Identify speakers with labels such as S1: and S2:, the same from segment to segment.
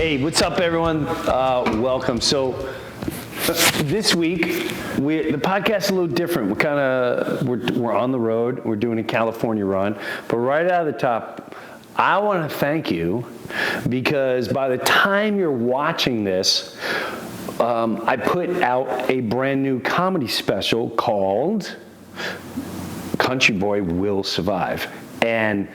S1: Hey, what's up, everyone? Welcome. So this week, the podcast is a little different. We're on the road. We're doing a California run. But right out of the top, I want to thank you because by the time you're watching this, I put out a brand new comedy special called Country Boy Will Survive. And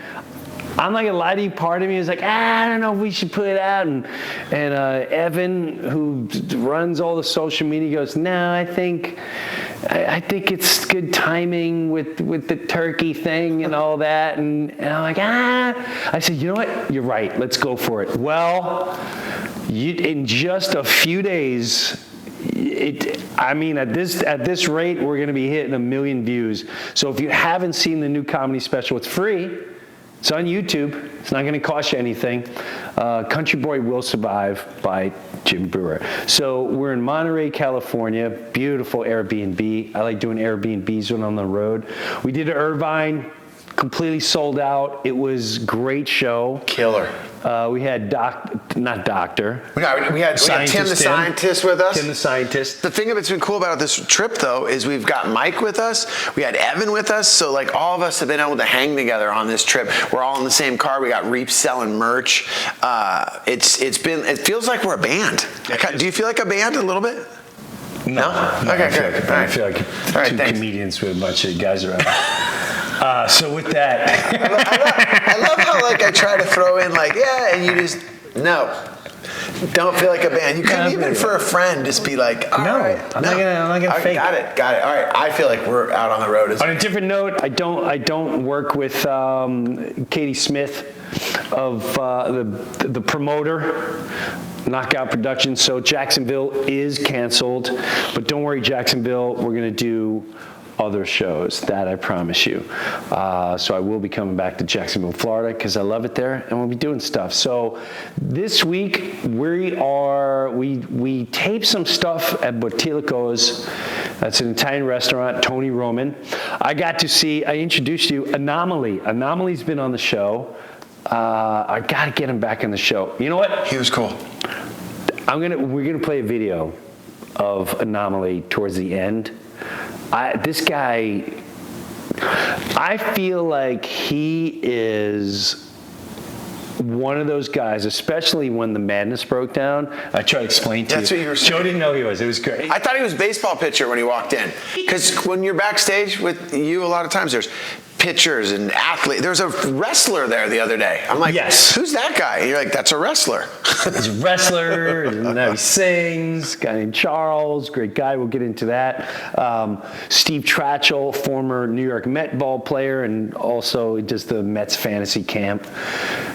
S1: I'm not gonna lie to you, part of me is like, I don't know if we should put it out. And Evan, who runs all the social media, goes, no, I think it's good timing with the turkey thing and all that. And I'm like, I said, you know what? You're right. Let's go for it. Well, in just a few days, at this rate, we're gonna be hitting 1 million views. So if you haven't seen the new comedy special, it's free. It's on YouTube. It's not going to cost you anything. Country Boy Will Survive by Jim Breuer. So we're in Monterey, California. Beautiful Airbnb. I like doing Airbnbs when I'm on the road. We did Irvine. Completely sold out. It was a great show.
S2: Killer.
S1: We had We
S2: had Tim the scientist with us.
S1: Tim the scientist.
S2: The thing that's been cool about this trip, though, is we've got Mike with us. We had Evan with us. So, like, all of us have been able to hang together on this trip. We're all in the same car. We got Reap selling merch. It feels like we're a band. Do you feel like a band a little bit?
S1: No?
S2: Okay, good.
S1: I feel like two comedians with a bunch of guys around. So with that,
S2: I love how I try to throw in and you just don't feel like a band. You couldn't even for a friend just be like, I'm not gonna fake. Got it. All right. I feel like we're out on the road.
S1: On a different note, I don't work with Katie Smith of the promoter. Knockout Productions. So Jacksonville is canceled, but don't worry, Jacksonville. We're gonna do other shows, that I promise you. So I will be coming back to Jacksonville, Florida, because I love it there, and we'll be doing stuff. So this week we taped some stuff at Basilico's. That's an Italian restaurant. Tony Roman. I introduced you Anomaly. Anomaly's been on the show. I gotta get him back on the show. You know what?
S2: He was cool.
S1: We're gonna play a video of Anomaly towards the end. This guy, I feel like he is one of those guys, especially when the madness broke down. I tried to explain to you.
S2: That's what you were saying.
S1: Joe didn't know he was. It was great.
S2: I thought he was a baseball pitcher when he walked in. Because when you're backstage with you, a lot of times there's pitchers and athletes. There's a wrestler there the other day. I'm like,
S1: yes.
S2: Who's that guy? And you're like, that's a wrestler.
S1: He's a wrestler, and now he sings. A guy named Charles, great guy. We'll get into that. Steve Trachel, former New York Met ball player, and also does the Mets fantasy camp.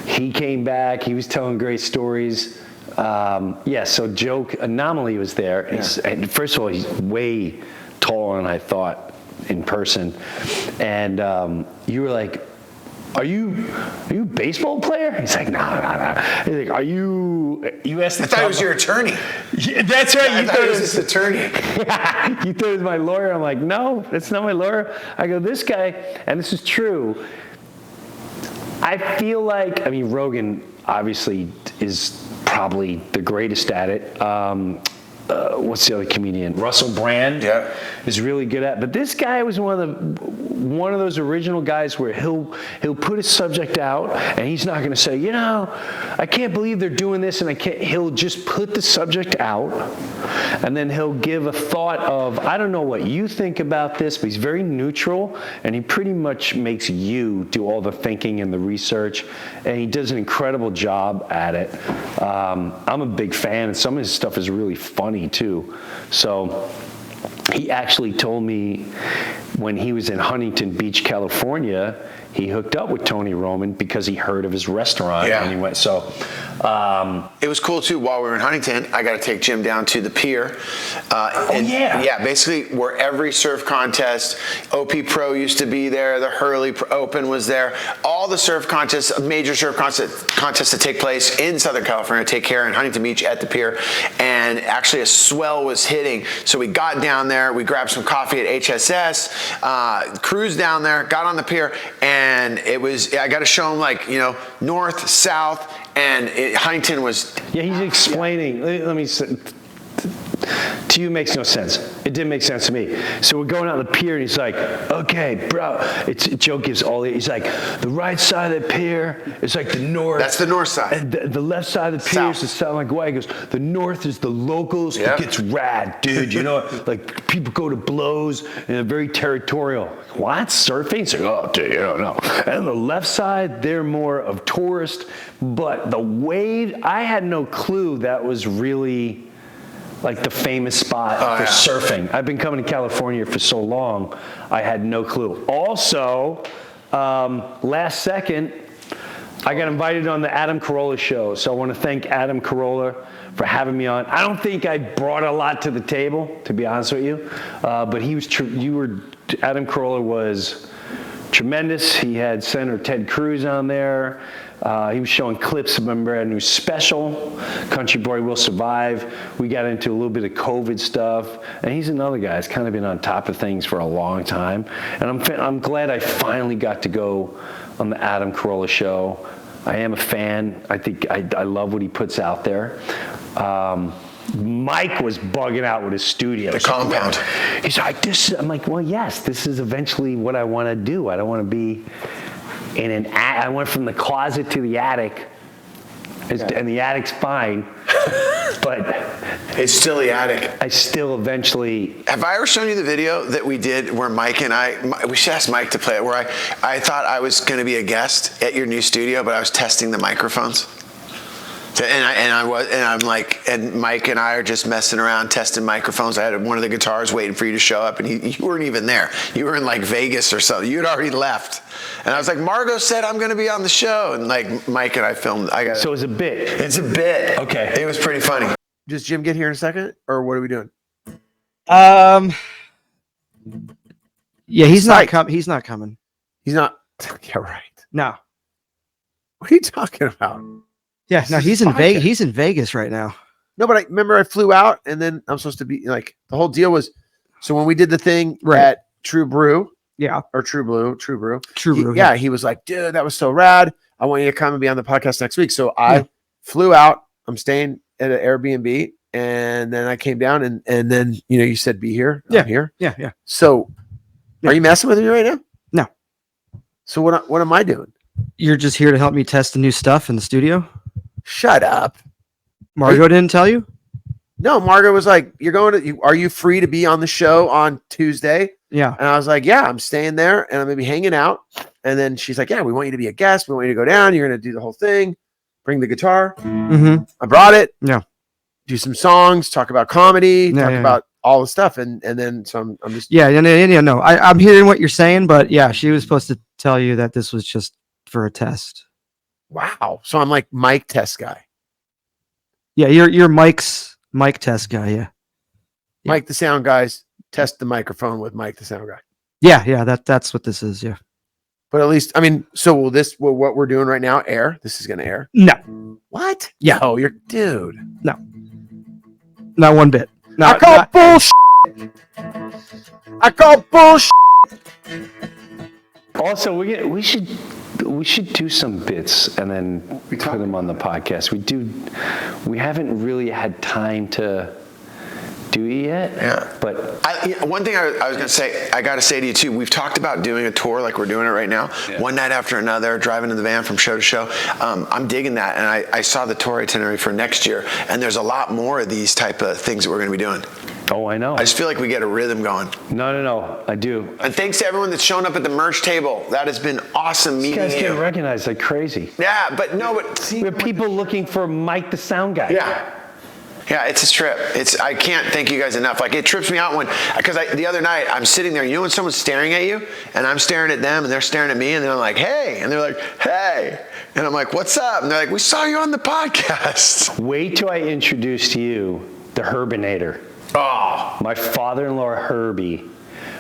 S1: He came back. He was telling great stories. So Joe Anomaly was there. Yeah. And first of all, he's way taller than I thought in person. And you were like, are you a baseball player? He's like, no. He's like, are you asked.
S2: I thought it was your attorney.
S1: Yeah, that's right.
S2: I thought it was his attorney.
S1: You thought it was my lawyer. I'm like, no, that's not my lawyer. I go, this guy, and this is true. I feel like, Rogan obviously is probably the greatest at it. What's the other comedian? Russell Brand is really good at. But this guy was one of those original guys where he'll put a subject out and he's not going to say, I can't believe they're doing this, and he'll just put the subject out, and then he'll give a thought of, I don't know what you think about this, but he's very neutral, and he pretty much makes you do all the thinking and the research, and he does an incredible job at it. I'm a big fan, and some of his stuff is really funny too. So he actually told me when he was in Huntington Beach, California, he hooked up with Tony Roman because he heard of his restaurant, and he went. So
S2: it was cool too. While we were in Huntington, I got to take Jim down to the Pier. Basically where every surf contest, OP Pro used to be there, the Herby Open was there. All the surf contests, major surf contests that take place in Southern California take care in Huntington Beach at the Pier. And actually a swell was hitting, so we got down there, we grabbed some coffee at HSS, cruised down there, got on the Pier, and it was, I got to show them north, south, and Huntington was.
S1: Yeah, he's explaining. Let me say, to you, it makes no sense. It didn't make sense to me. So we're going out the pier, and he's like, okay, bro. Joe gives he's like, the right side of the pier is like the north.
S2: That's the north side.
S1: And the left side of the pier is the south. Like, why? He goes, the north is the locals. It gets rad, dude. You know, like people go to blows, and they're very territorial. What? Surfing? It's like, oh, dude, you don't know. And the left side, they're more of tourist. But the wave, I had no clue that was really like the famous spot for surfing. I've been coming to California for so long, I had no clue. Also, last second, I got invited on the Adam Corolla show. So I want to thank Adam Corolla for having me on. I don't think I brought a lot to the table, to be honest with you. But Adam Corolla was tremendous. He had Senator Ted Cruz on there. He was showing clips of my brand new special, Country Boy Will Survive. We got into a little bit of COVID stuff. And he's another guy that's kind of been on top of things for a long time. And I'm glad I finally got to go on the Adam Corolla show. I am a fan. I think I love what he puts out there. Mike was bugging out with his studio.
S2: The compound.
S1: He's like, I'm like, well, yes, this is eventually what I want to do. I don't want to be in an attic. I went from the closet to the attic, and the attic's fine, but
S2: it's still the attic.
S1: I still eventually.
S2: Have I ever shown you the video that we did where Mike and we should ask Mike to play it, where I thought I was going to be a guest at your new studio, but I was testing the microphones. And Mike and I are just messing around testing microphones. I had one of the guitars waiting for you to show up, and you weren't even there. You were in like Vegas or something. You had already left. And I was like, Margot said I'm going to be on the show, and like Mike and I filmed.
S1: So it's a bit.
S2: It's a bit.
S1: Okay.
S2: It was pretty funny. Does Jim get here in a second, or what are we doing?
S3: Yeah, he's not coming. He's not coming.
S2: He's not. Yeah, right.
S3: No.
S2: What are you talking about?
S3: Yeah, no, he's in Vegas. He's in Vegas right now.
S2: No, but I remember I flew out, and then I'm supposed to be like, the whole deal was, so when we did the thing at True Brew, or True Brew, yeah, he was like, dude, that was so rad. I want you to come and be on the podcast next week. So I flew out. I'm staying at an Airbnb, and then I came down, and then you said be here.
S3: Yeah,
S2: I'm here.
S3: Yeah.
S2: So, are you messing with me right now?
S3: No.
S2: So what am I doing?
S3: You're just here to help me test the new stuff in the studio.
S2: Shut up.
S3: Margot didn't tell you?
S2: No, Margot was like, are you free to be on the show on Tuesday?
S3: Yeah.
S2: And I was like, yeah, I'm staying there and I'm going to be hanging out. And then she's like, yeah, we want you to be a guest. We want you to go down. You're going to do the whole thing. Bring the guitar.
S3: Mm-hmm.
S2: I brought it.
S3: Yeah.
S2: Do some songs, talk about comedy, talk about all the stuff. And then, so I'm just.
S3: Yeah. No, I'm hearing what you're saying, but yeah, she was supposed to tell you that this was just for a test.
S2: Wow. So I'm like Mike test guy.
S3: Yeah, you're Mike's Mike test guy, yeah.
S2: Mike the sound guys test the microphone with Mike the sound guy.
S3: Yeah, that's what this is, yeah.
S2: But at least, I mean, so will what we're doing right now air? This is going to air?
S3: No.
S2: What?
S3: Yeah.
S2: Oh, you're dude.
S3: No. Not one bit.
S2: I call bullshit. I call bullshit.
S1: Also, we should do some bits and then put them on the podcast. We haven't really had time to do it yet.
S2: Yeah.
S1: But
S2: one thing I was going to say, I got to say to you too, we've talked about doing a tour like we're doing it right now, one night after another, driving in the van from show to show. I'm digging that. And I saw the tour itinerary for next year, and there's a lot more of these type of things that we're going to be doing.
S1: Oh, I know.
S2: I just feel like we get a rhythm going.
S1: No, I do.
S2: And thanks to everyone that's shown up at the merch table. That has been awesome meeting you.
S1: These guys get recognized like crazy.
S2: Yeah, but see,
S1: we have people looking for Mike the sound guy.
S2: Yeah, it's a trip. I can't thank you guys enough. Like, it trips me out because the other night I'm sitting there, when someone's staring at you and I'm staring at them and they're staring at me and they're like, hey, and they're like, hey, and I'm like, what's up? And they're like, we saw you on the podcast.
S1: Wait till I introduce to you the Herbinator.
S2: Oh,
S1: my father-in-law Herby,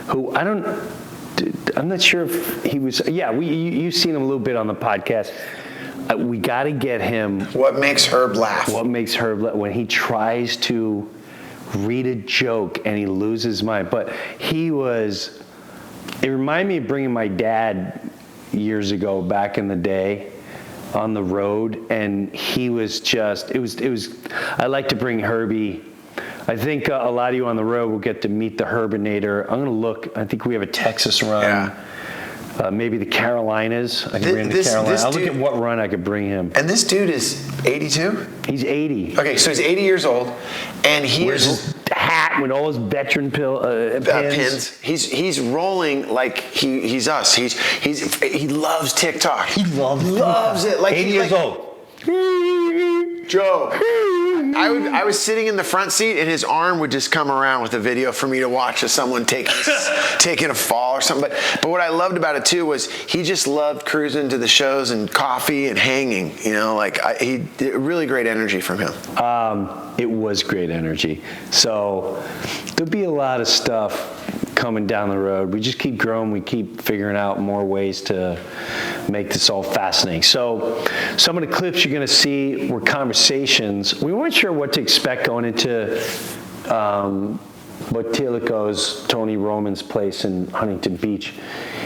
S1: who I'm not sure if he was. Yeah, you've seen him a little bit on the podcast. We got to get him.
S2: What makes Herb laugh?
S1: What makes Herb laugh? When he tries to read a joke and he loses his mind. But it reminded me of bringing my dad years ago, back in the day. on the road, and he was just, it was, I like to bring Herby. I think a lot of you on the road will get to meet the Herbinator. I'm going to look, I think we have a Texas run.
S2: Yeah.
S1: Maybe the Carolinas. I can bring the Carolinas. I'll look at what run I could bring him.
S2: And this dude is 82?
S1: He's 80.
S2: Okay, so he's 80 years old, and he
S1: Wears
S2: is
S1: his hat with all his veteran pins.
S2: He's rolling like he's us. He loves TikTok. He loves it. Like
S1: 80 years old.
S2: Joe. I was sitting in the front seat, and his arm would just come around with a video for me to watch of someone taking a fall or something. But what I loved about it too was he just loved cruising to the shows and coffee and hanging. You know, like really great energy from him.
S1: It was great energy. So there'll be a lot of stuff coming down the road. We just keep growing. We keep figuring out more ways to make this all fascinating. So some of the clips you're going to see were conversations. We weren't sure what to expect going into Basilico's, Tony Roman's place in Huntington Beach.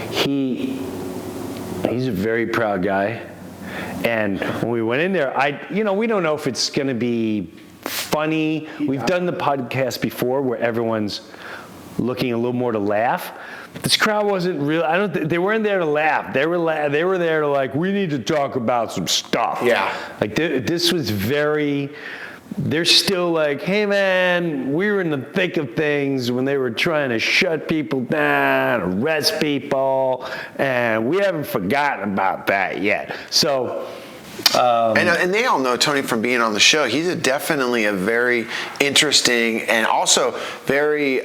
S1: He's a very proud guy. And when we went in there, we don't know if it's going to be funny. We've done the podcast before where everyone's looking a little more to laugh. This crowd wasn't real. They weren't there to laugh. They were there to like, we need to talk about some stuff.
S2: Yeah.
S1: Like this was very. They're still like, hey man, we were in the thick of things when they were trying to shut people down, arrest people, and we haven't forgotten about that yet. So.
S2: And they all know Tony from being on the show. He's definitely a very interesting and also very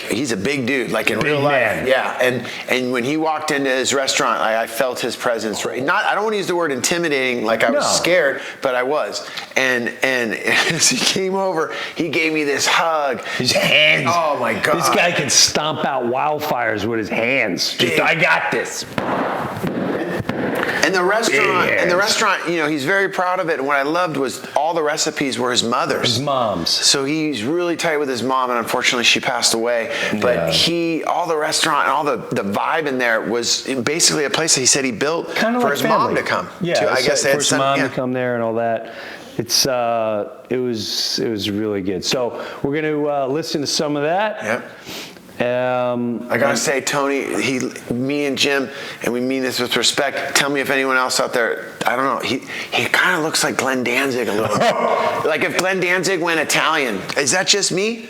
S2: he's a big dude, like in real life.
S1: Man.
S2: Yeah, and when he walked into his restaurant, I felt his presence. Right, I don't want to use the word intimidating, like I was scared, but I was. And as he came over, he gave me this hug.
S1: His hands.
S2: Oh my God!
S1: This guy can stomp out wildfires with his hands. Just, I got this.
S2: And the restaurant, he's very proud of it. And what I loved was all the recipes were his mother's.
S1: His mom's.
S2: So he's really tight with his mom, and unfortunately she passed away. But all the restaurant and all the vibe in there was basically a place that he said he built
S1: kind of
S2: for
S1: like
S2: his
S1: family.
S2: mom to come.
S1: Yeah,
S2: I guess
S1: for his mom to come there and all that. It was really good. So we're going to listen to some of that.
S2: Yep. I gotta say, Tony, me and Jim, and we mean this with respect. Tell me if anyone else out there, I don't know. He kind of looks like Glenn Danzig a little bit. Like if Glenn Danzig went Italian. Is that just me?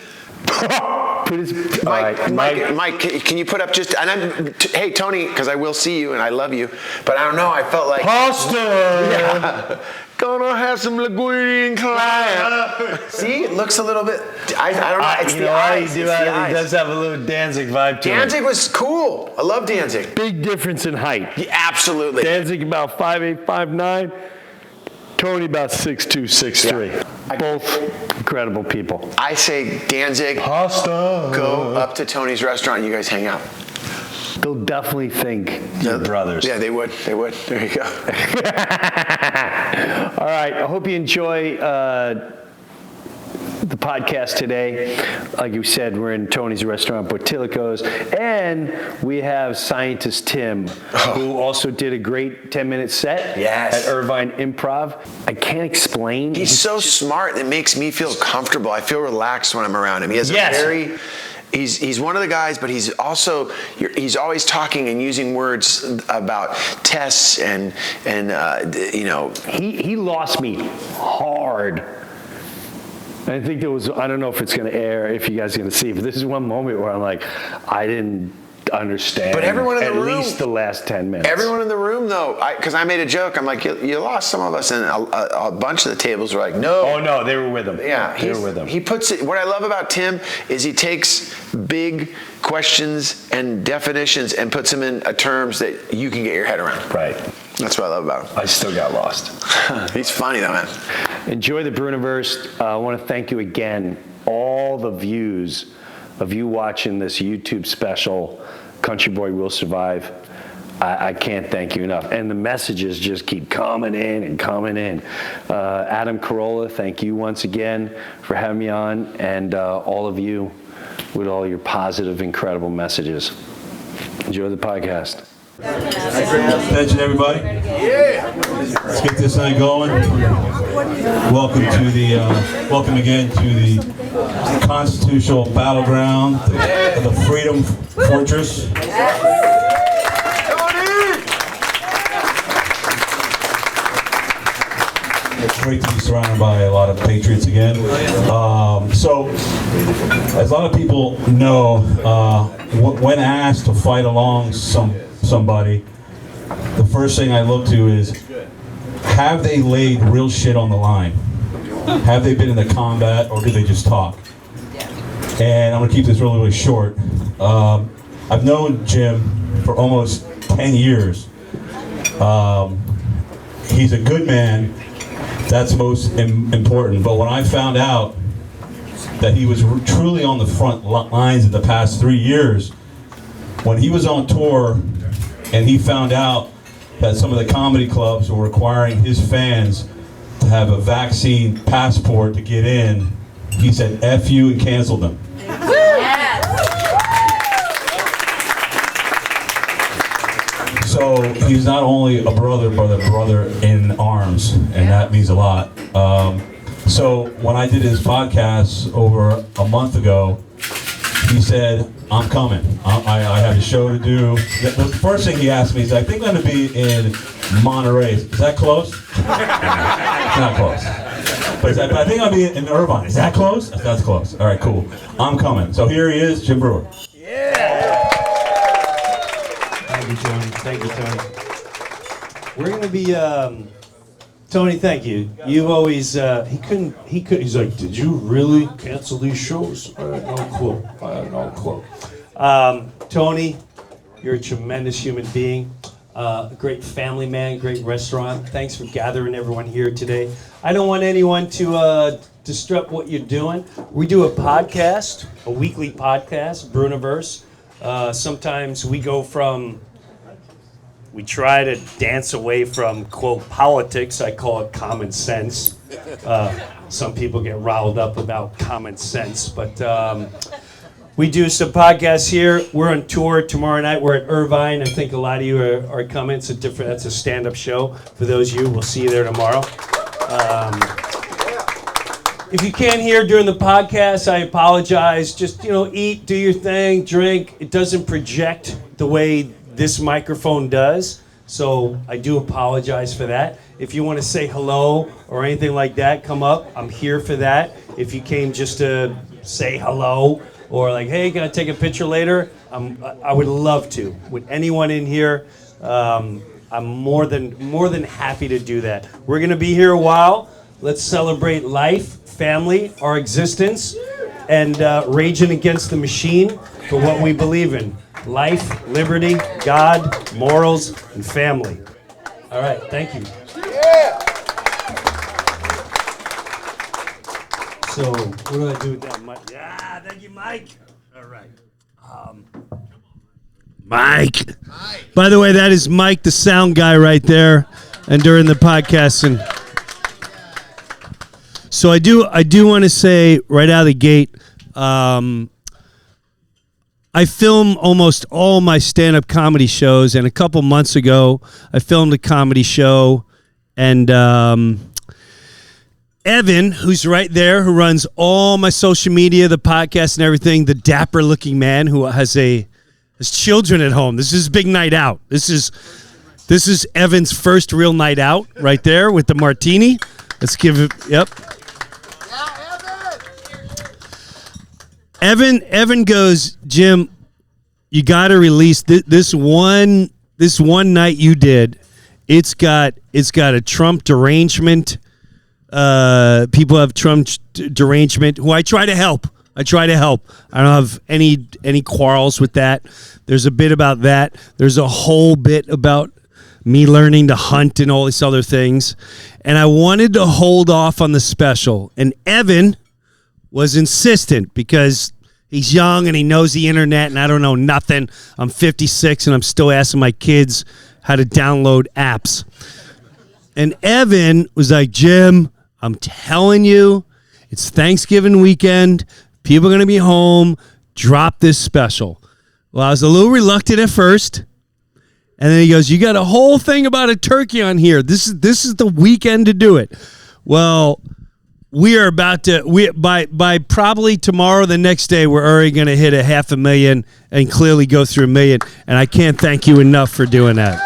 S2: Mike, can you put up just? Hey, Tony, because I will see you and I love you, but I don't know. I felt like
S1: pasta.
S2: Yeah. Gonna have some linguine and clam. See, it looks a little bit. I don't know. It's the eyes.
S1: He does have a little Danzig vibe to it.
S2: Danzig was cool. I love Danzig.
S1: Big difference in height.
S2: Yeah, absolutely.
S1: Danzig about 5'8", 5'9". Tony about 6'2", 6'3".
S2: Yeah.
S1: Both incredible people.
S2: I say Danzig.
S1: Pasta.
S2: Go up to Tony's restaurant and you guys hang out.
S1: They'll definitely think you're brothers.
S2: Yeah, they would. There you go.
S1: All right. I hope you enjoy the podcast today. Like you said, we're in Tony's restaurant, Basilico's, and we have scientist Tim, who also did a great 10-minute set at Irvine Improv. I can't explain.
S2: He's so smart. It makes me feel comfortable. I feel relaxed when I'm around him. He has a very... He's one of the guys, but he's always talking and using words about tests and
S1: He lost me hard. I think I don't know if it's going to air, if you guys are going to see, but this is one moment where I'm like, I didn't understand.
S2: But everyone in the room,
S1: at least the last 10 minutes.
S2: Everyone in the room, though, because I made a joke. I'm like, you lost some of us, and a bunch of the tables were like, no.
S1: Oh no, they were with him.
S2: Yeah,
S1: they were with him.
S2: He puts it. What I love about Tim is he takes big questions and definitions and puts them in terms that you can get your head around.
S1: Right.
S2: That's what I love about him.
S1: I still got lost.
S2: He's funny though, man.
S1: Enjoy the Breuniverse. I want to thank you again. All the views of you watching this YouTube special, Country Boy Will Survive. I can't thank you enough. And the messages just keep coming in and coming in. Adam Corolla, thank you once again for having me on, and all of you with all your positive, incredible messages. Enjoy the podcast.
S4: Attention, everybody. Let's get this thing going. Welcome again to the constitutional battleground, the Freedom Fortress. It's great to be surrounded by a lot of patriots again. So, as a lot of people know, when asked to fight along somebody, the first thing I look to is, have they laid real shit on the line? Have they been in the combat, or did they just talk? And I'm gonna keep this really, really short. I've known Jim for almost 10 years. He's a good man. That's most important. But when I found out that he was truly on the front lines in the past 3 years, when he was on tour and he found out that some of the comedy clubs were requiring his fans to have a vaccine passport to get in, he said, F you, and canceled them. So he's not only a brother, but a brother in arms, and that means a lot. So when I did his podcast over a month ago, he said, I'm coming. I have a show to do. The first thing he asked me is, I think I'm going to be in Monterey. Is that close? Not close. But I think I'll be in Irvine. Is that close? That's close. All right, cool. I'm coming. So here he is, Jim Breuer.
S5: Thank you, Tony. Thank you, Tony. We're gonna be, Tony. Thank you. You've always he couldn't. He's like, did you really cancel these shows? I had no clue. Tony, you're a tremendous human being, a great family man, great restaurant. Thanks for gathering everyone here today. I don't want anyone to disrupt what you're doing. We do a podcast, a weekly podcast, Breuniverse. Sometimes we try to dance away from, quote, politics. I call it common sense. Some people get riled up about common sense, but we do some podcasts here. We're on tour tomorrow night. We're at Irvine. I think a lot of you are coming. That's a stand-up show. For those of you, we'll see you there tomorrow. If you can't hear during the podcast, I apologize. Just, eat, do your thing, drink. It doesn't project the way this microphone does, so I do apologize for that. If you want to say hello or anything like that, come up. I'm here for that. If you came just to say hello or like, hey, can I take a picture later? I would love to. With anyone in here, I'm more than happy to do that. We're going to be here a while. Let's celebrate life, family, our existence, and raging against the machine for what we believe in. Life, liberty, God, morals, and family. All right, thank you. So, what do I do with that mic? Yeah, thank you, Mike. All right. Mike. By the way, that is Mike, the sound guy right there, and during the podcast. And so I do want to say right out of the gate, I film almost all my stand-up comedy shows, and a couple months ago, I filmed a comedy show, and Evan, who's right there, who runs all my social media, the podcast and everything, the dapper-looking man who has children at home. This is his big night out. This is Evan's first real night out right there with the martini. Let's give it, yep. Evan goes, Jim, you got to release this one night you did. It's got a Trump derangement. People have Trump derangement who I try to help. I don't have any quarrels with that. There's a bit about that. There's a whole bit about me learning to hunt and all these other things. And I wanted to hold off on the special. And Evan was insistent because he's young and he knows the internet and I don't know nothing. I'm 56 and I'm still asking my kids how to download apps. And Evan was like, Jim, I'm telling you, it's Thanksgiving weekend. People are going to be home. Drop this special. Well, I was a little reluctant at first. And then he goes, you got a whole thing about a turkey on here. This is the weekend to do it. Well, we are about to, by probably tomorrow, the next day, we're already going to hit 500,000 and clearly go through 1 million. And I can't thank you enough for doing that.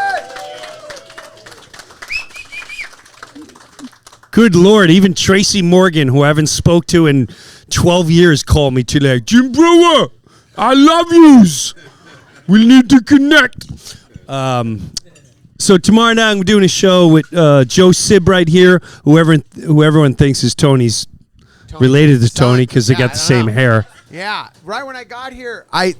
S5: Good Lord, even Tracy Morgan, who I haven't spoke to in 12 years, called me today. Jim Breuer, I love yous. We need to connect. So tomorrow night I'm doing a show with Joe Sib right here, who everyone thinks is Tony's related to Tony because they got the same hair.
S6: Yeah, right when I got here, I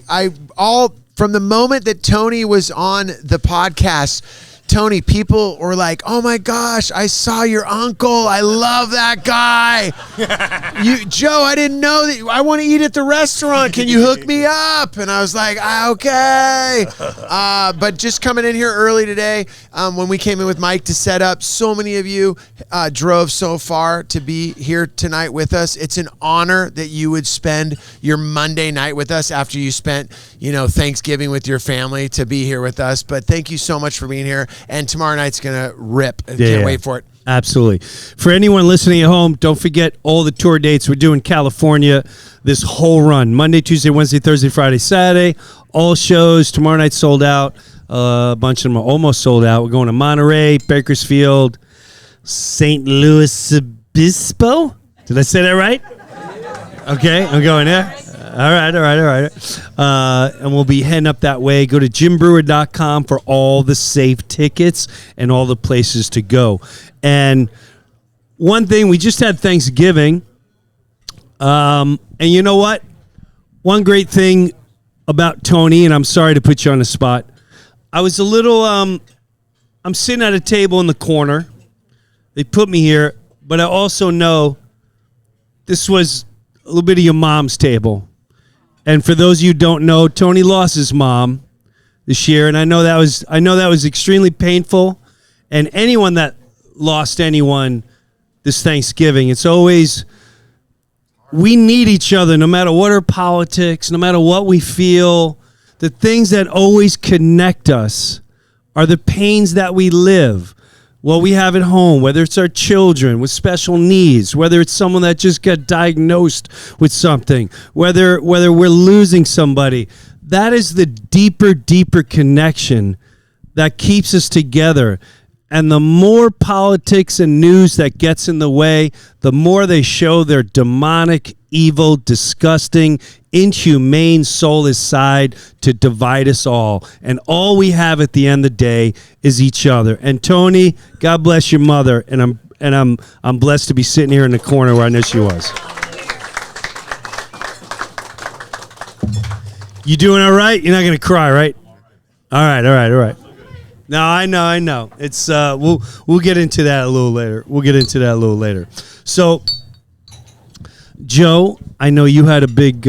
S6: all from the moment that Tony was on the podcast, Tony, people were like, "Oh my gosh, I saw your uncle. I love that guy." Joe, I didn't know that. I want to eat at the restaurant. Can you hook me up? And I was like, okay. But just coming in here early today, when we came in with Mike to set up, so many of you drove so far to be here tonight with us. It's an honor that you would spend your Monday night with us after you spent, Thanksgiving with your family to be here with us. But thank you so much for being here. And tomorrow night's going to rip. Can't wait for it.
S5: Absolutely. For anyone listening at home, don't forget all the tour dates. We're doing California this whole run. Monday, Tuesday, Wednesday, Thursday, Friday, Saturday. All shows. Tomorrow night sold out. A bunch of them are almost sold out. We're going to Monterey, Bakersfield, St. Louis Obispo. Did I say that right? Okay, I'm going there. All right. And we'll be heading up that way. Go to jimbreuer.com for all the safe tickets and all the places to go. And one thing, we just had Thanksgiving. And you know what? One great thing about Tony, and I'm sorry to put you on the spot. I was a little, I'm sitting at a table in the corner. They put me here, but I also know this was a little bit of your mom's table. And for those of you who don't know, Tony lost his mom this year, and I know that was extremely painful. And anyone that lost anyone this Thanksgiving, it's always, we need each other no matter what our politics, no matter what we feel. The things that always connect us are the pains that we live. What we have at home, whether it's our children with special needs, whether it's someone that just got diagnosed with something, whether we're losing somebody. That is the deeper connection that keeps us together. And the more politics and news that gets in the way, the more they show their demonic, evil, disgusting, inhumane, soulless side to divide us all. And all we have at the end of the day is each other. And Tony, God bless your mother. And I'm blessed to be sitting here in the corner where I knew she was. You doing all right? You're not going to cry, right? All right. No, I know. It's we'll get into that a little later. So, Joe, I know you had a big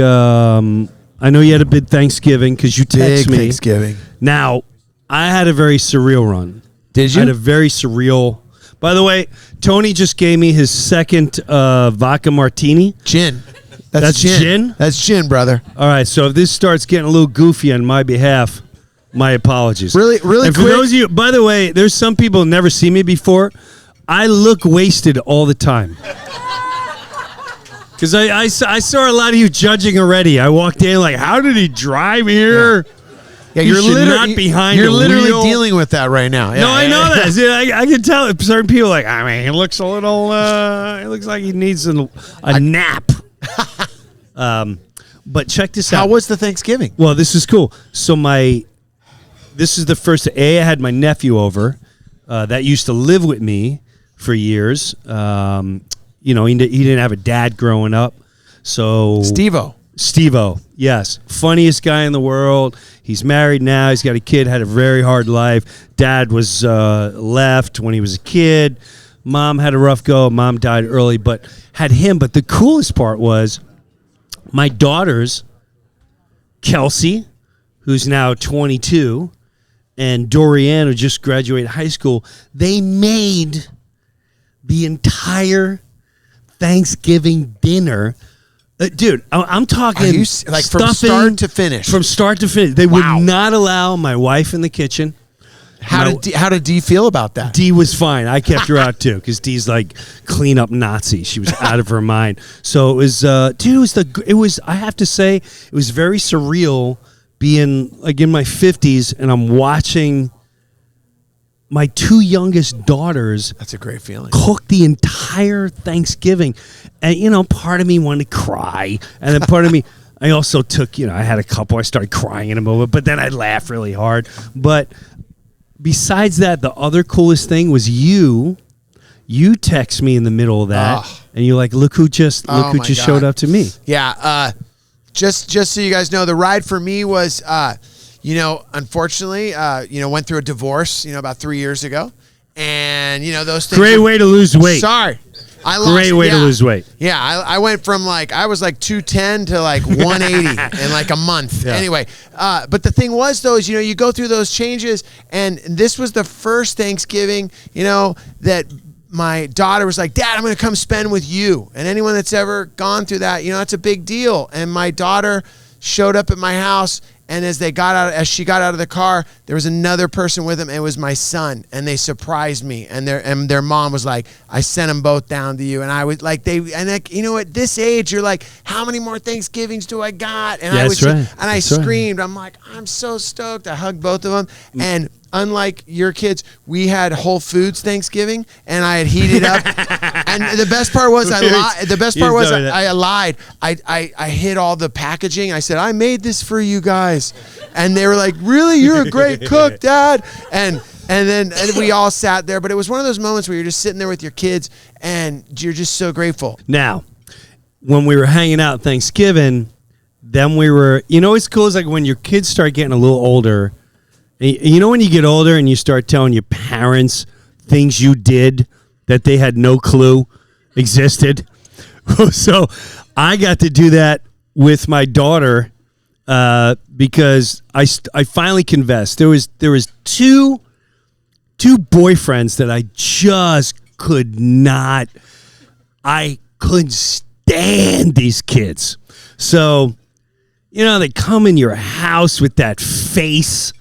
S5: Thanksgiving because you texted me.
S6: Thanksgiving.
S5: Now, I had a very surreal run.
S6: Did you?
S5: I had a very surreal. By the way, Tony just gave me his second vodka martini.
S6: Gin.
S5: That's gin?
S6: That's gin, brother.
S5: All right, so if this starts getting a little goofy on my behalf, my apologies.
S6: Really
S5: and for
S6: quick.
S5: those of you, by the way, there's some people who never seen me before. I look wasted all the time. Because I saw a lot of you judging already. I walked in like, how did he drive here?
S6: Yeah,
S5: you're not behind
S6: You're
S5: the
S6: literally
S5: wheel.
S6: dealing with that right now. Yeah,
S5: No, I know that. See, I can tell certain people like, I mean, he looks a little, it looks like he needs a nap. But check this out.
S6: How was the Thanksgiving?
S5: Well, this is cool. So this is the first, I had my nephew over that used to live with me for years. He didn't have a dad growing up. So Steve-O, yes. Funniest guy in the world. He's married now. He's got a kid, had a very hard life. Dad was left when he was a kid. Mom had a rough go. Mom died early, but had him. But the coolest part was my daughters, Kelsey, who's now 22, and Dorianne, who just graduated high school, they made the entire Thanksgiving dinner. Dude, I'm talking
S6: from start to finish.
S5: From start to finish. They would not allow my wife in the kitchen.
S6: How did Dee feel about that?
S5: Dee was fine. I kept her out too because Dee's like clean up Nazi. She was out of her mind. So it was, dude. It was. I have to say, it was very surreal being like in my 50s and I'm watching my 2 youngest daughters.
S6: That's a great feeling.
S5: Cook the entire Thanksgiving, and part of me wanted to cry, and then part of me. I also took, I had a couple. I started crying in a moment, but then I laughed really hard. But besides that, the other coolest thing was you. You text me in the middle of that, and you're like, "Look who just showed up to me."
S6: Yeah. Just so you guys know, the ride for me was, unfortunately, went through a divorce, about 3 years ago, and those things.
S5: Great way to lose weight.
S6: Sorry.
S5: Great way to lose weight.
S6: Yeah, I went from I was 210 to 180 in a month. Yeah. Anyway, but the thing was though is you go through those changes, and this was the first Thanksgiving that my daughter was like, "Dad, I'm going to come spend with you." And anyone that's ever gone through that, it's a big deal. And my daughter showed up at my house. And as she got out of the car, there was another person with him. And it was my son, and they surprised me. And their mom was like, "I sent them both down to you." And I was like, at this age, you're like, "How many more Thanksgivings do I got?" And I screamed. I'm like, "I'm so stoked!" I hugged both of them, and unlike your kids, we had Whole Foods Thanksgiving, and I had heated up. And the best part was I lied. I hid all the packaging. I said, "I made this for you guys," and they were like, "Really? You're a great cook, Dad." And then we all sat there. But it was one of those moments where you're just sitting there with your kids, and you're just so grateful.
S5: Now, when we were hanging out Thanksgiving, then we were. It's cool. It's like when your kids start getting a little older. When you get older and you start telling your parents things you did that they had no clue existed. So I got to do that with my daughter because I finally confessed. There was two boyfriends that I just I couldn't stand these kids. So, they come in your house with that face.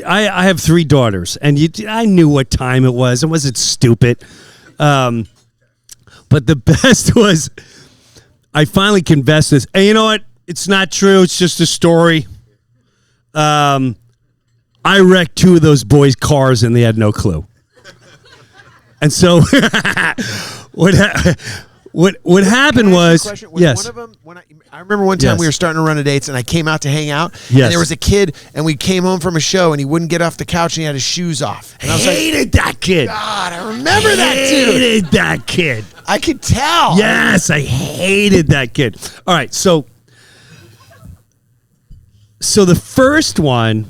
S5: I have 3 daughters, and I knew what time it was. It wasn't stupid. But the best was I finally confessed this. And you know what? It's not true. It's just a story. I wrecked 2 of those boys' cars, and they had no clue. And so what happened was yes.
S6: One of them, I remember one time we were starting to run a dates, and I came out to hang out,
S5: yes.
S6: And there was a kid, and we came home from a show, and he wouldn't get off the couch, and he had his shoes off. And I was
S5: hated that kid.
S6: God, I remember that dude.
S5: Hated that kid.
S6: I could tell.
S5: Yes, I hated that kid. All right, so the first one,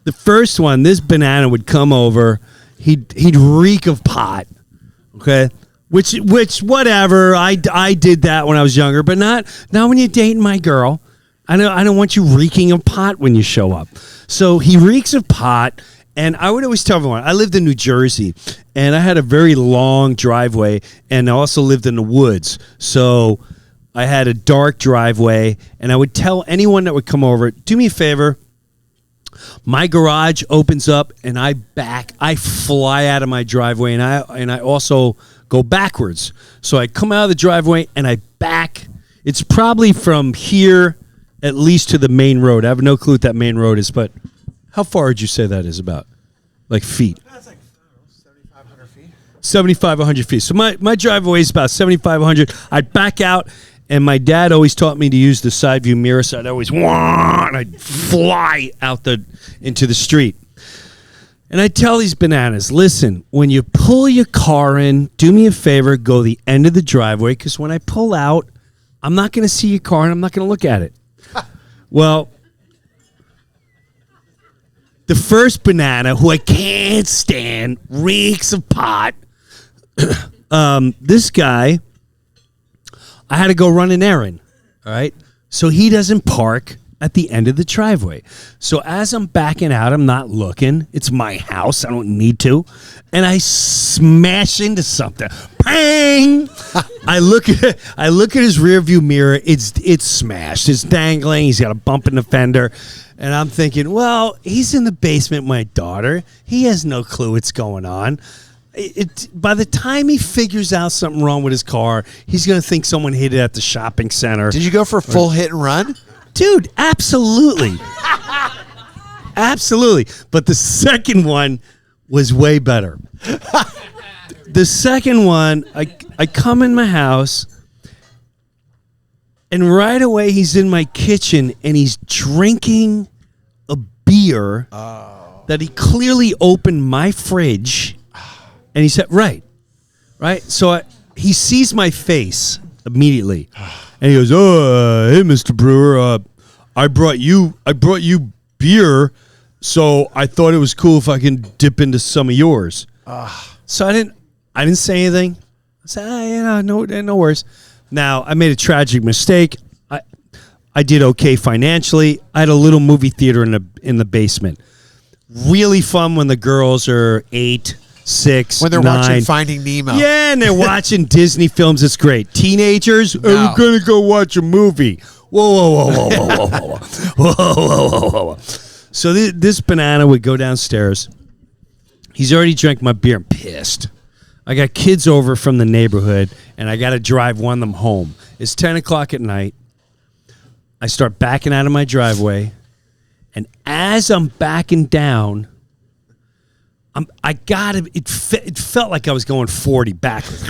S5: this banana would come over. He'd reek of pot. Okay. Which whatever. I did that when I was younger, but not when you're dating my girl. I don't want you reeking of pot when you show up. So he reeks of pot, and I would always tell everyone I lived in New Jersey, and I had a very long driveway, and I also lived in the woods. So I had a dark driveway, and I would tell anyone that would come over, do me a favor. My garage opens up, and I fly out of my driveway, and I also go backwards. So I come out of the driveway and I back. It's probably from here at least to the main road. I have no clue what that main road is, but how far would you say that is about? Like feet?
S6: That's 7,500 feet.
S5: 7,500 feet. So my driveway is about 7,500. I'd back out, and my dad always taught me to use the side view mirror, so I'd always, and I'd fly out into the street. And I tell these bananas, listen, when you pull your car in, do me a favor, go the end of the driveway, because when I pull out, I'm not going to see your car and I'm not going to look at it. Well, the first banana, who I can't stand, reeks of pot, this guy, I had to go run an errand, all right? So he doesn't park at the end of the driveway. So as I'm backing out, I'm not looking. It's my house. I don't need to. And I smash into something. Bang! I look at his rear view mirror. It's smashed. It's dangling. He's got a bump in the fender. And I'm thinking, well, he's in the basement with my daughter. He has no clue what's going on. By the time he figures out something wrong with his car, he's going to think someone hit it at the shopping center.
S6: Did you go for a full hit and run?
S5: Dude, absolutely. Absolutely. But the second one was way better. The second one, I come in my house, and right away he's in my kitchen, and he's drinking a beer that he clearly opened my fridge. And he said, right. So he sees my face immediately, and he goes, "Oh, hey, Mr. Breuer, I brought you beer, so I thought it was cool if I can dip into some of yours." So I didn't say anything. I said, no worries. Now I made a tragic mistake. I did okay financially. I had a little movie theater in the basement. Really fun when the girls are 8. 6,
S6: when they're
S5: 9.
S6: watching Finding Nemo.
S5: Yeah, and they're watching Disney films. It's great. Teenagers,
S6: No.
S5: we're going to go watch a movie. Whoa. So this banana would go downstairs. He's already drank my beer. I'm pissed. I got kids over from the neighborhood, and I got to drive one of them home. It's 10 o'clock at night. I start backing out of my driveway, and as I'm backing down, it felt like I was going 40 backwards.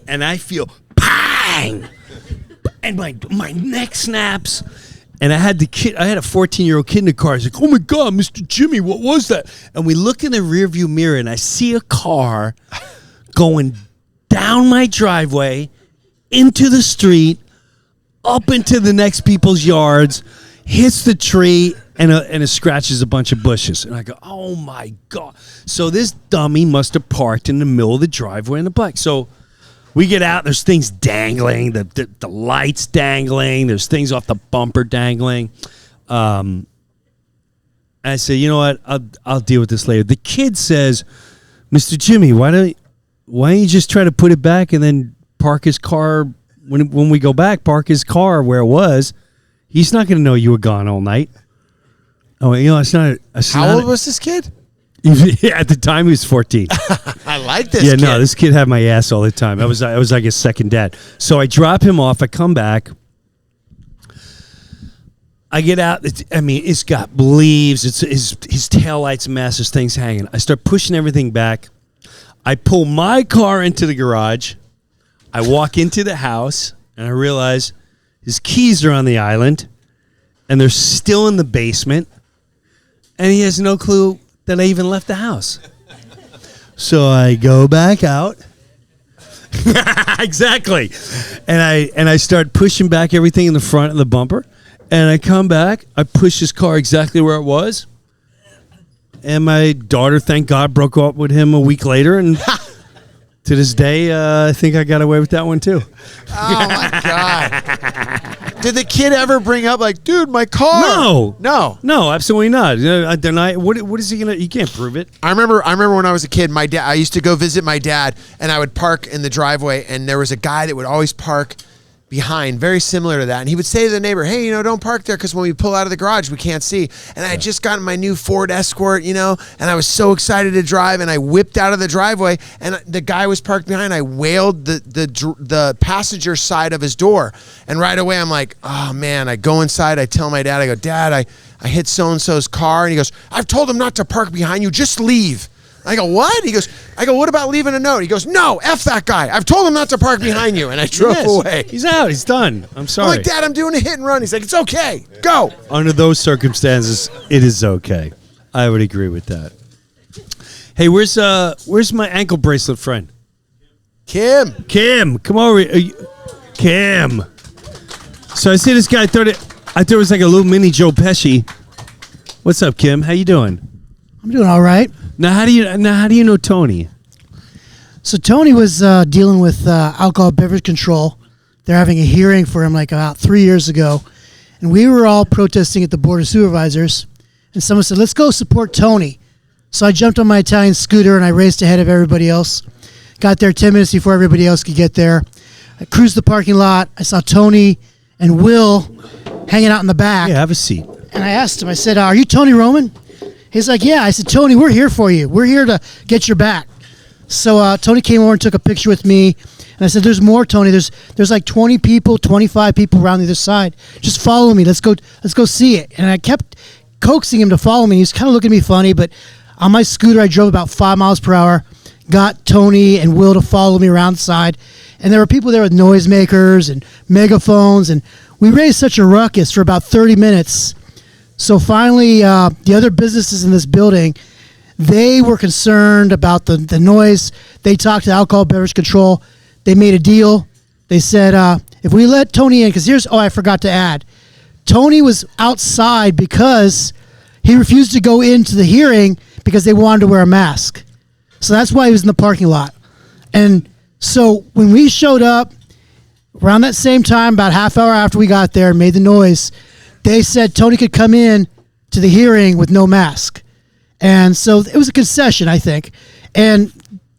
S5: And I feel bang! And my neck snaps. And I had a 14-year-old kid in the car. He's like, "Oh my God, Mr. Jimmy, what was that?" And we look in the rearview mirror, and I see a car going down my driveway, into the street, up into the next people's yards, hits the tree, and it scratches a bunch of bushes. And I go, "Oh my God." So this dummy must have parked in the middle of the driveway in the black. So we get out, there's things dangling, the lights dangling, there's things off the bumper dangling. And I say, "You know what, I'll deal with this later." The kid says, "Mr. Jimmy, why don't you just try to put it back and then park his car, when we go back, park his car where it was. He's not going to know you were gone all night." Oh, it's not.
S6: How old was this kid?
S5: At the time, he was 14.
S6: I like this
S5: kid.
S6: kid.
S5: No, this kid had my ass all the time. I was like his second dad. So I drop him off. I come back. I get out. It's got leaves. It's his taillight's mess. There's things hanging. I start pushing everything back. I pull my car into the garage. I walk into the house, and I realize his keys are on the island, and they're still in the basement, and he has no clue that I even left the house. So I go back out. Exactly. And I start pushing back everything in the front of the bumper, and I come back. I push his car exactly where it was, and my daughter, thank God, broke up with him a week later, and to this day, I think I got away with that one too.
S6: Oh my God! Did the kid ever bring up like, "Dude, my car"?
S5: No, absolutely not. What is he gonna? You can't prove it.
S6: I remember when I was a kid, my dad. I used to go visit my dad, and I would park in the driveway, and there was a guy that would always park behind, very similar to that, and he would say to the neighbor, "Hey, don't park there, because when we pull out of the garage, we can't see." And I had just gotten my new Ford Escort, and I was so excited to drive, and I whipped out of the driveway, and the guy was parked behind. I wailed the passenger side of his door, and right away I'm like, "Oh man!" I go inside, I tell my dad, I go, "Dad, I hit so and so's car," and he goes, "I've told him not to park behind you. Just leave." I go, "What?" I go, "What about leaving a note?" He goes, "No, F that guy. I've told him not to park behind you." And I drove away.
S5: He's out. He's done. I'm sorry.
S6: I'm like, "Dad, I'm doing a hit and run." He's like, "It's okay. Go."
S5: Under those circumstances, it is okay. I would agree with that. Hey, where's my ankle bracelet friend?
S6: Kim,
S5: come over. Kim. So I see this guy. I thought it was like a little mini Joe Pesci. What's up, Kim? How you doing?
S7: I'm doing all right.
S5: Now, how do you know Tony?
S7: So Tony was dealing with alcohol beverage control. They're having a hearing for him like about 3 years ago, and we were all protesting at the Board of Supervisors, and someone said, "Let's go support Tony." So I jumped on my Italian scooter and I raced ahead of everybody else. Got there 10 minutes before everybody else could get there. I cruised the parking lot. I saw Tony and Will hanging out in the back.
S5: Yeah, have a seat.
S7: And I asked him, I said, are you Tony Roman? He's like, yeah. I said, Tony, we're here for you. We're here to get your back. So Tony came over and took a picture with me. And I said, there's more, Tony. There's like 20 people, 25 people around the other side. Just follow me. Let's go see it. And I kept coaxing him to follow me. He's kind of looking at me funny, but on my scooter, I drove about 5 miles per hour, got Tony and Will to follow me around the side. And there were people there with noisemakers and megaphones. And we raised such a ruckus for about 30 minutes. So finally, the other businesses in this building, they were concerned about the noise. They talked to Alcohol Beverage Control. They made a deal. They said, if we let Tony in, because I forgot to add, Tony was outside because he refused to go into the hearing because they wanted to wear a mask. So that's why he was in the parking lot. And so when we showed up, around that same time, about half hour after we got there and made the noise, they said Tony could come in to the hearing with no mask. And so it was a concession, I think. And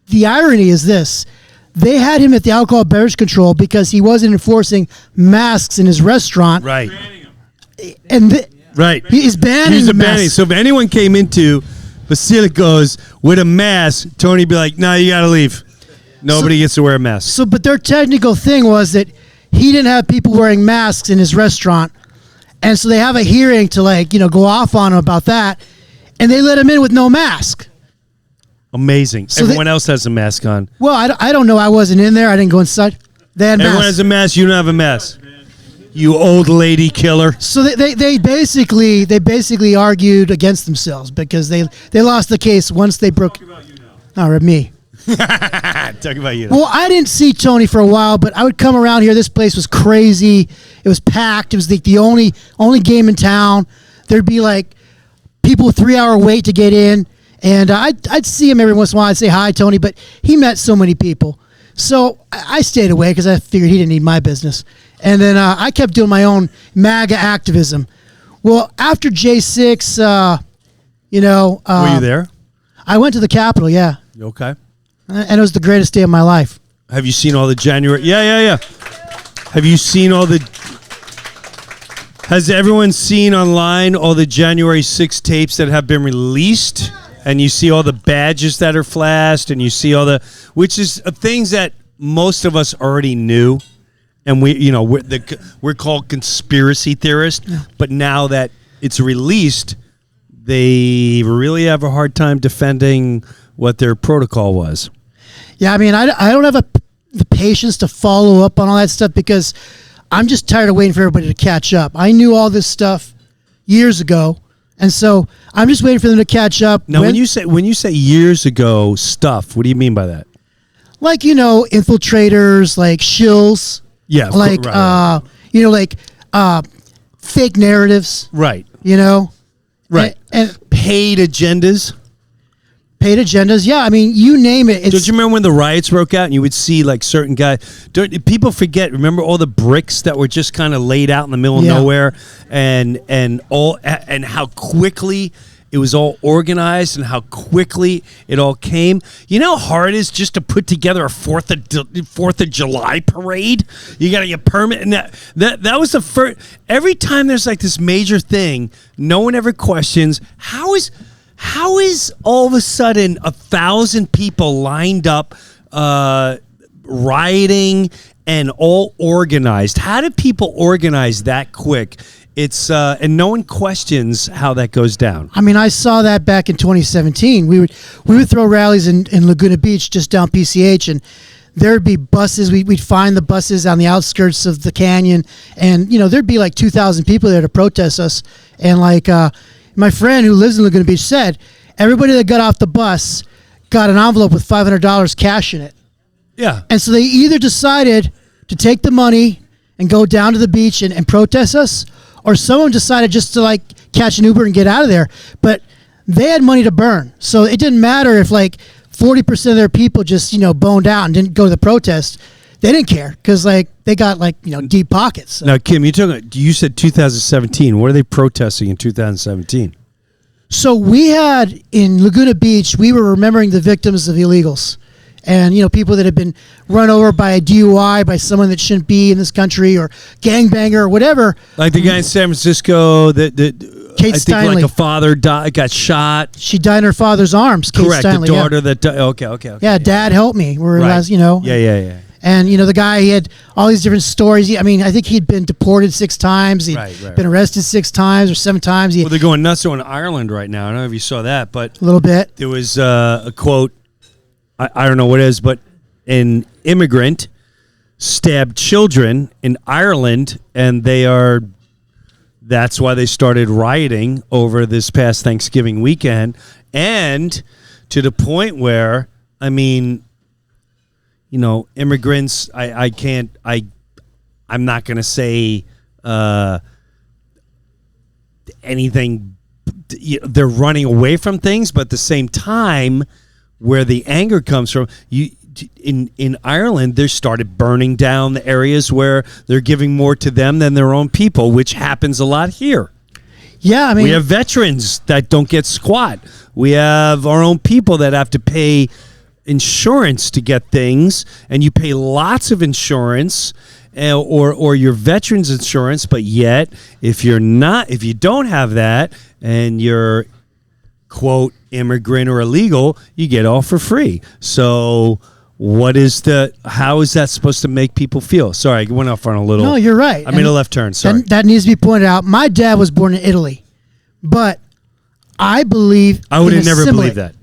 S7: the irony is this. They had him at the Alcohol Beverage Control because he wasn't enforcing masks in his restaurant.
S5: Right.
S7: And
S5: right.
S7: He's banning the masks.
S5: So if anyone came into Basilico's with a mask, Tony would be like, no, you got to leave. Nobody gets to wear a mask.
S7: But their technical thing was that he didn't have people wearing masks in his restaurant. And so they have a hearing to go off on him about that. And they let him in with no mask.
S5: Amazing. So everyone else has a mask on.
S7: Well, I don't know. I wasn't in there. I didn't go inside. They had masks.
S5: Everyone has a mask. You don't have a mask. You old lady killer.
S7: So they basically argued against themselves because they lost the case once they broke. Not me.
S5: Talk about you.
S7: Well, I didn't see Tony for a while, but I would come around here. This place was crazy. It was packed. It was the only game in town. There'd be people with 3-hour wait to get in. And I'd see him every once in a while. I'd say, hi, Tony. But he met so many people. So I stayed away because I figured he didn't need my business. And then I kept doing my own MAGA activism. Well, after J6,
S5: were you there?
S7: I went to the Capitol, yeah.
S5: You okay?
S7: And it was the greatest day of my life.
S5: Have you seen all the January? Yeah. Have you seen all the... Has everyone seen online all the January 6 tapes that have been released? And you see all the badges that are flashed, and you see all the... Which is things that most of us already knew. And we're called conspiracy theorists. Yeah. But now that it's released, they really have a hard time defending what their protocol was.
S7: Yeah, I mean, I don't have the patience to follow up on all that stuff because I'm just tired of waiting for everybody to catch up. I knew all this stuff years ago, and so I'm just waiting for them to catch up.
S5: Now, when you say years ago stuff, what do you mean by that?
S7: Infiltrators, shills.
S5: Yeah,
S7: fake narratives.
S5: Right.
S7: Right.
S5: And paid agendas.
S7: Paid agendas, yeah. I mean, you name it.
S5: Don't you remember when the riots broke out and you would see certain guys? People forget. Remember all the bricks that were just kind of laid out in the middle of nowhere, and how quickly it was all organized and how quickly it all came. You know how hard it is just to put together a 4th of July parade? You got to get permit, and that was the first. Every time there's this major thing, no one ever questions how is all of a sudden 1,000 people lined up, rioting and all organized? How do people organize that quick? It's and no one questions how that goes down.
S7: I mean, I saw that back in 2017. We would throw rallies in Laguna Beach, just down PCH, and there'd be buses. We'd find the buses on the outskirts of the canyon, and there'd be 2,000 people there to protest us. And my friend who lives in Laguna Beach said everybody that got off the bus got an envelope with $500 cash in it.
S5: Yeah.
S7: And so they either decided to take the money and go down to the beach and protest us, or someone decided just to catch an Uber and get out of there. But they had money to burn. So it didn't matter if 40% of their people just, boned out and didn't go to the protest. They didn't care because they got deep pockets. So.
S5: Now, Kim, you said 2017. What are they protesting in 2017?
S7: So we had in Laguna Beach, we were remembering the victims of illegals. And, people that have been run over by a DUI by someone that shouldn't be in this country, or gangbanger or whatever.
S5: Like the guy in San Francisco that
S7: Kate
S5: I think like
S7: Steinle.
S5: a father got shot.
S7: She died in her father's arms. Kate
S5: Correct.
S7: Steinle,
S5: The daughter that died. Okay.
S7: Yeah, Dad helped me. We're
S5: Right.
S7: last,
S5: Yeah.
S7: And the guy, he had all these different stories. I think he'd been deported 6 times. He'd
S5: Right.
S7: been arrested 6 times or 7 times.
S5: Well, they're going nuts in Ireland right now. I don't know if you saw that, but
S7: A little bit.
S5: there was a quote. I don't know what it is, but an immigrant stabbed children in Ireland, and that's why they started rioting over this past Thanksgiving weekend, and to the point where, immigrants, I'm not going to say anything, they're running away from things, but at the same time, where the anger comes from, in Ireland, they started burning down the areas where they're giving more to them than their own people, which happens a lot here.
S7: Yeah,
S5: We have veterans that don't get squat. We have our own people that have to pay insurance to get things, and you pay lots of insurance or your veterans insurance, but yet if you don't have that and you're quote immigrant or illegal, you get all for free. So how is that supposed to make people feel? Sorry, I went off on a little.
S7: No, you're right.
S5: I made a left turn. Sorry.
S7: That needs to be pointed out. My dad was born in Italy, but I believe
S5: I would have never believed that.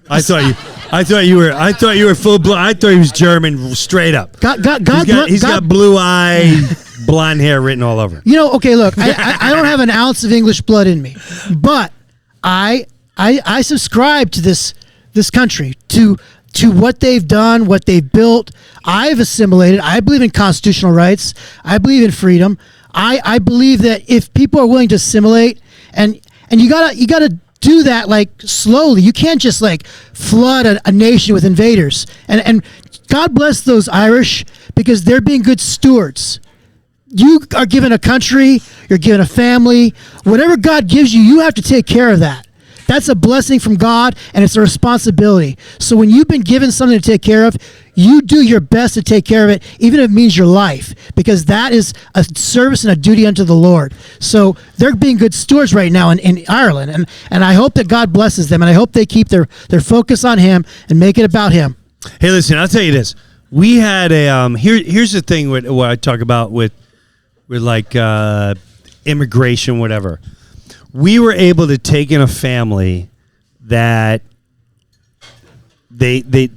S5: I thought you were full blood. I thought he was German straight up. He's got blue eye, blonde hair written all over.
S7: Okay, look, I don't have an ounce of English blood in me, but I subscribe to this country, to what they've done, what they've built. I've assimilated. I believe in constitutional rights. I believe in freedom. I believe that if people are willing to assimilate, and you gotta do that like slowly. You can't just like flood a nation with invaders. And God bless those Irish, because they're being good stewards. You are given a country, you're given a family. Whatever God gives you, you have to take care of that. That's a blessing from God, and it's a responsibility. So when you've been given something to take care of, you do your best to take care of it, even if it means your life, because that is a service and a duty unto the Lord. So they're being good stewards right now in Ireland, and I hope that God blesses them, and I hope they keep their focus on Him and make it about Him.
S5: Hey, listen, I'll tell you this. We had a here's the thing with what I talk about with like immigration, whatever. We were able to take in a family that they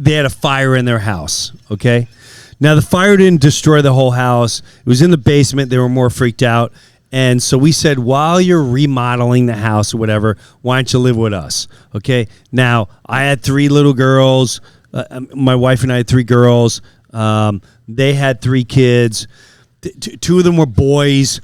S5: had a fire in their house, okay? Now, the fire didn't destroy the whole house. It was in the basement. They were more freaked out. And so we said, while you're remodeling the house or whatever, why don't you live with us, okay? Now, I had 3 little girls. My wife and I had 3 girls. They had 3 kids. 2 of them were boys.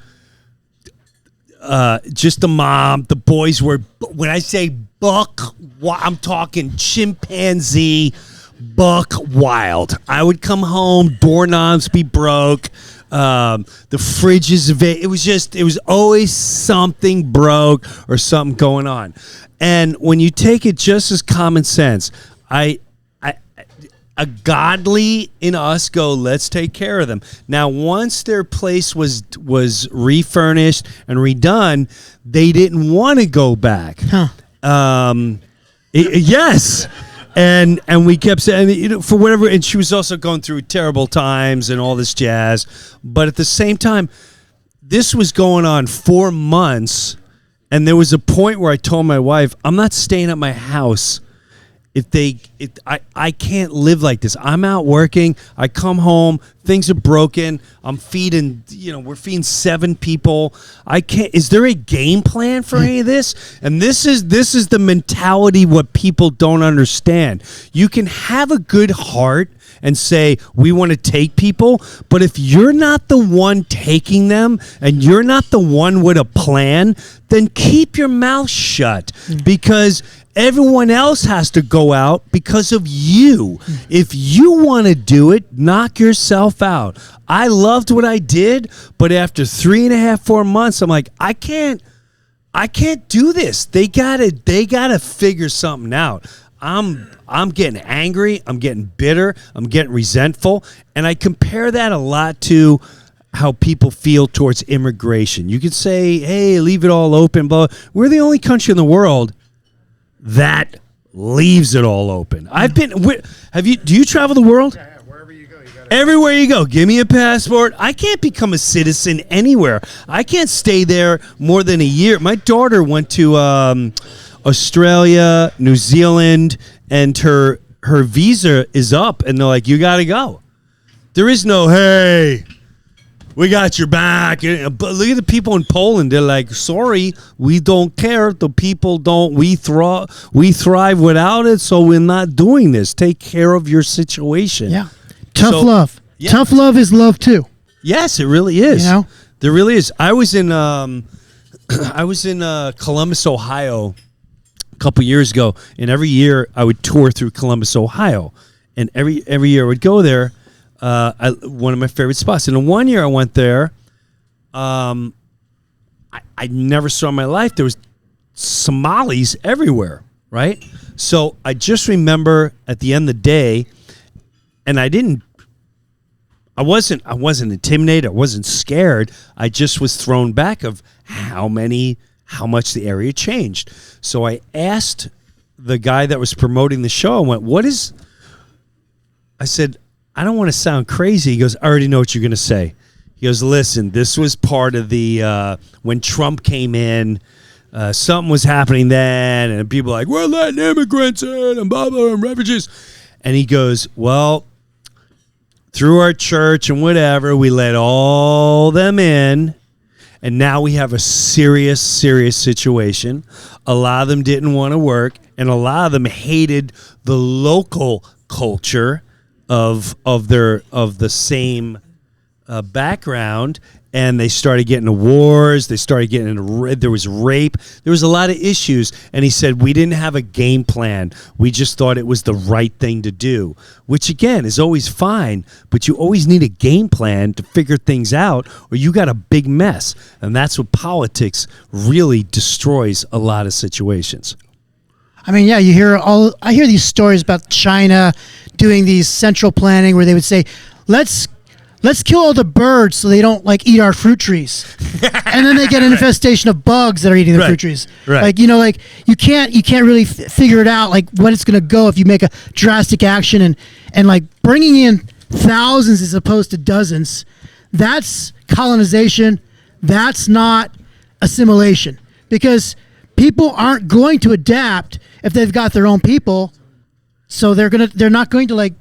S5: Just the mom. The boys were, when I say buck, I'm talking chimpanzee, buck wild. I would come home, doorknobs be broke, the fridges, it was always something broke or something going on. And when you take it just as common sense, a godly in us go, let's take care of them. Now, once their place was refurnished and redone, they didn't want to go back. Yes. And we kept saying, for whatever, and she was also going through terrible times and all this jazz. But at the same time, this was going on 4 months, and there was a point where I told my wife, I'm not staying at my house. I can't live like this. I'm out working. I come home. Things are broken. I'm feeding, we're feeding 7 people. I can't. Is there a game plan for any of this? And this is the mentality what people don't understand. You can have a good heart and say, we want to take people, but if you're not the one taking them and you're not the one with a plan, then keep your mouth shut, because everyone else has to go out because of you. If you want to do it, knock yourself out. I loved what I did, but after 3.5, 4 months, I'm like, I can't do this. They gotta figure something out. I'm getting angry. I'm getting bitter. I'm getting resentful. And I compare that a lot to how people feel towards immigration. You could say, hey, leave it all open, but we're the only country in the world that leaves it all open. Do you travel the world?
S6: Yeah, wherever you go,
S5: Everywhere you go, give me a passport. I can't become a citizen anywhere. I can't stay there more than a year. My daughter went to Australia, New Zealand, and her visa is up, and they're like, you got to go. There is no, hey, we got your back. But look at the people in Poland. They're like, sorry, we don't care. The people don't. We thrive without it, so we're not doing this. Take care of your situation.
S7: Yeah. Tough love. Yeah. Tough love is love too.
S5: Yes, it really is.
S7: You know?
S5: There really is. I was in Columbus, Ohio a couple years ago, and every year I would tour through Columbus, Ohio. And every year I would go there. One of my favorite spots. And in one year I went there. I never saw in my life. There was Somalis everywhere, right? So I just remember at the end of the day, and I wasn't intimidated. I wasn't scared. I just was thrown back of how much the area changed. So I asked the guy that was promoting the show, I went, I said, I don't want to sound crazy. He goes, I already know what you're going to say. He goes, listen, this was part of the, when Trump came in, something was happening then, and people were like, we're letting immigrants in, and blah, blah, and refugees. And he goes, well, through our church and whatever, we let all them in, and now we have a serious situation. A lot of them didn't want to work, and a lot of them hated the local culture of the same background, and they started getting into wars. They started getting into there was rape. There was a lot of issues, and he said we didn't have a game plan. We just thought it was the right thing to do, which again is always fine, but you always need a game plan to figure things out, or you got a big mess, and that's what politics really destroys a lot of situations.
S7: I mean, yeah, I hear these stories about China doing these central planning where they would say, let's kill all the birds so they don't eat our fruit trees. And then they get an infestation of bugs that are eating the fruit trees.
S5: Right.
S7: You can't really figure it out what it's going to go if you make a drastic action and bringing in thousands as opposed to dozens. That's colonization. That's not assimilation, because people aren't going to adapt if they've got their own people. So they're not going to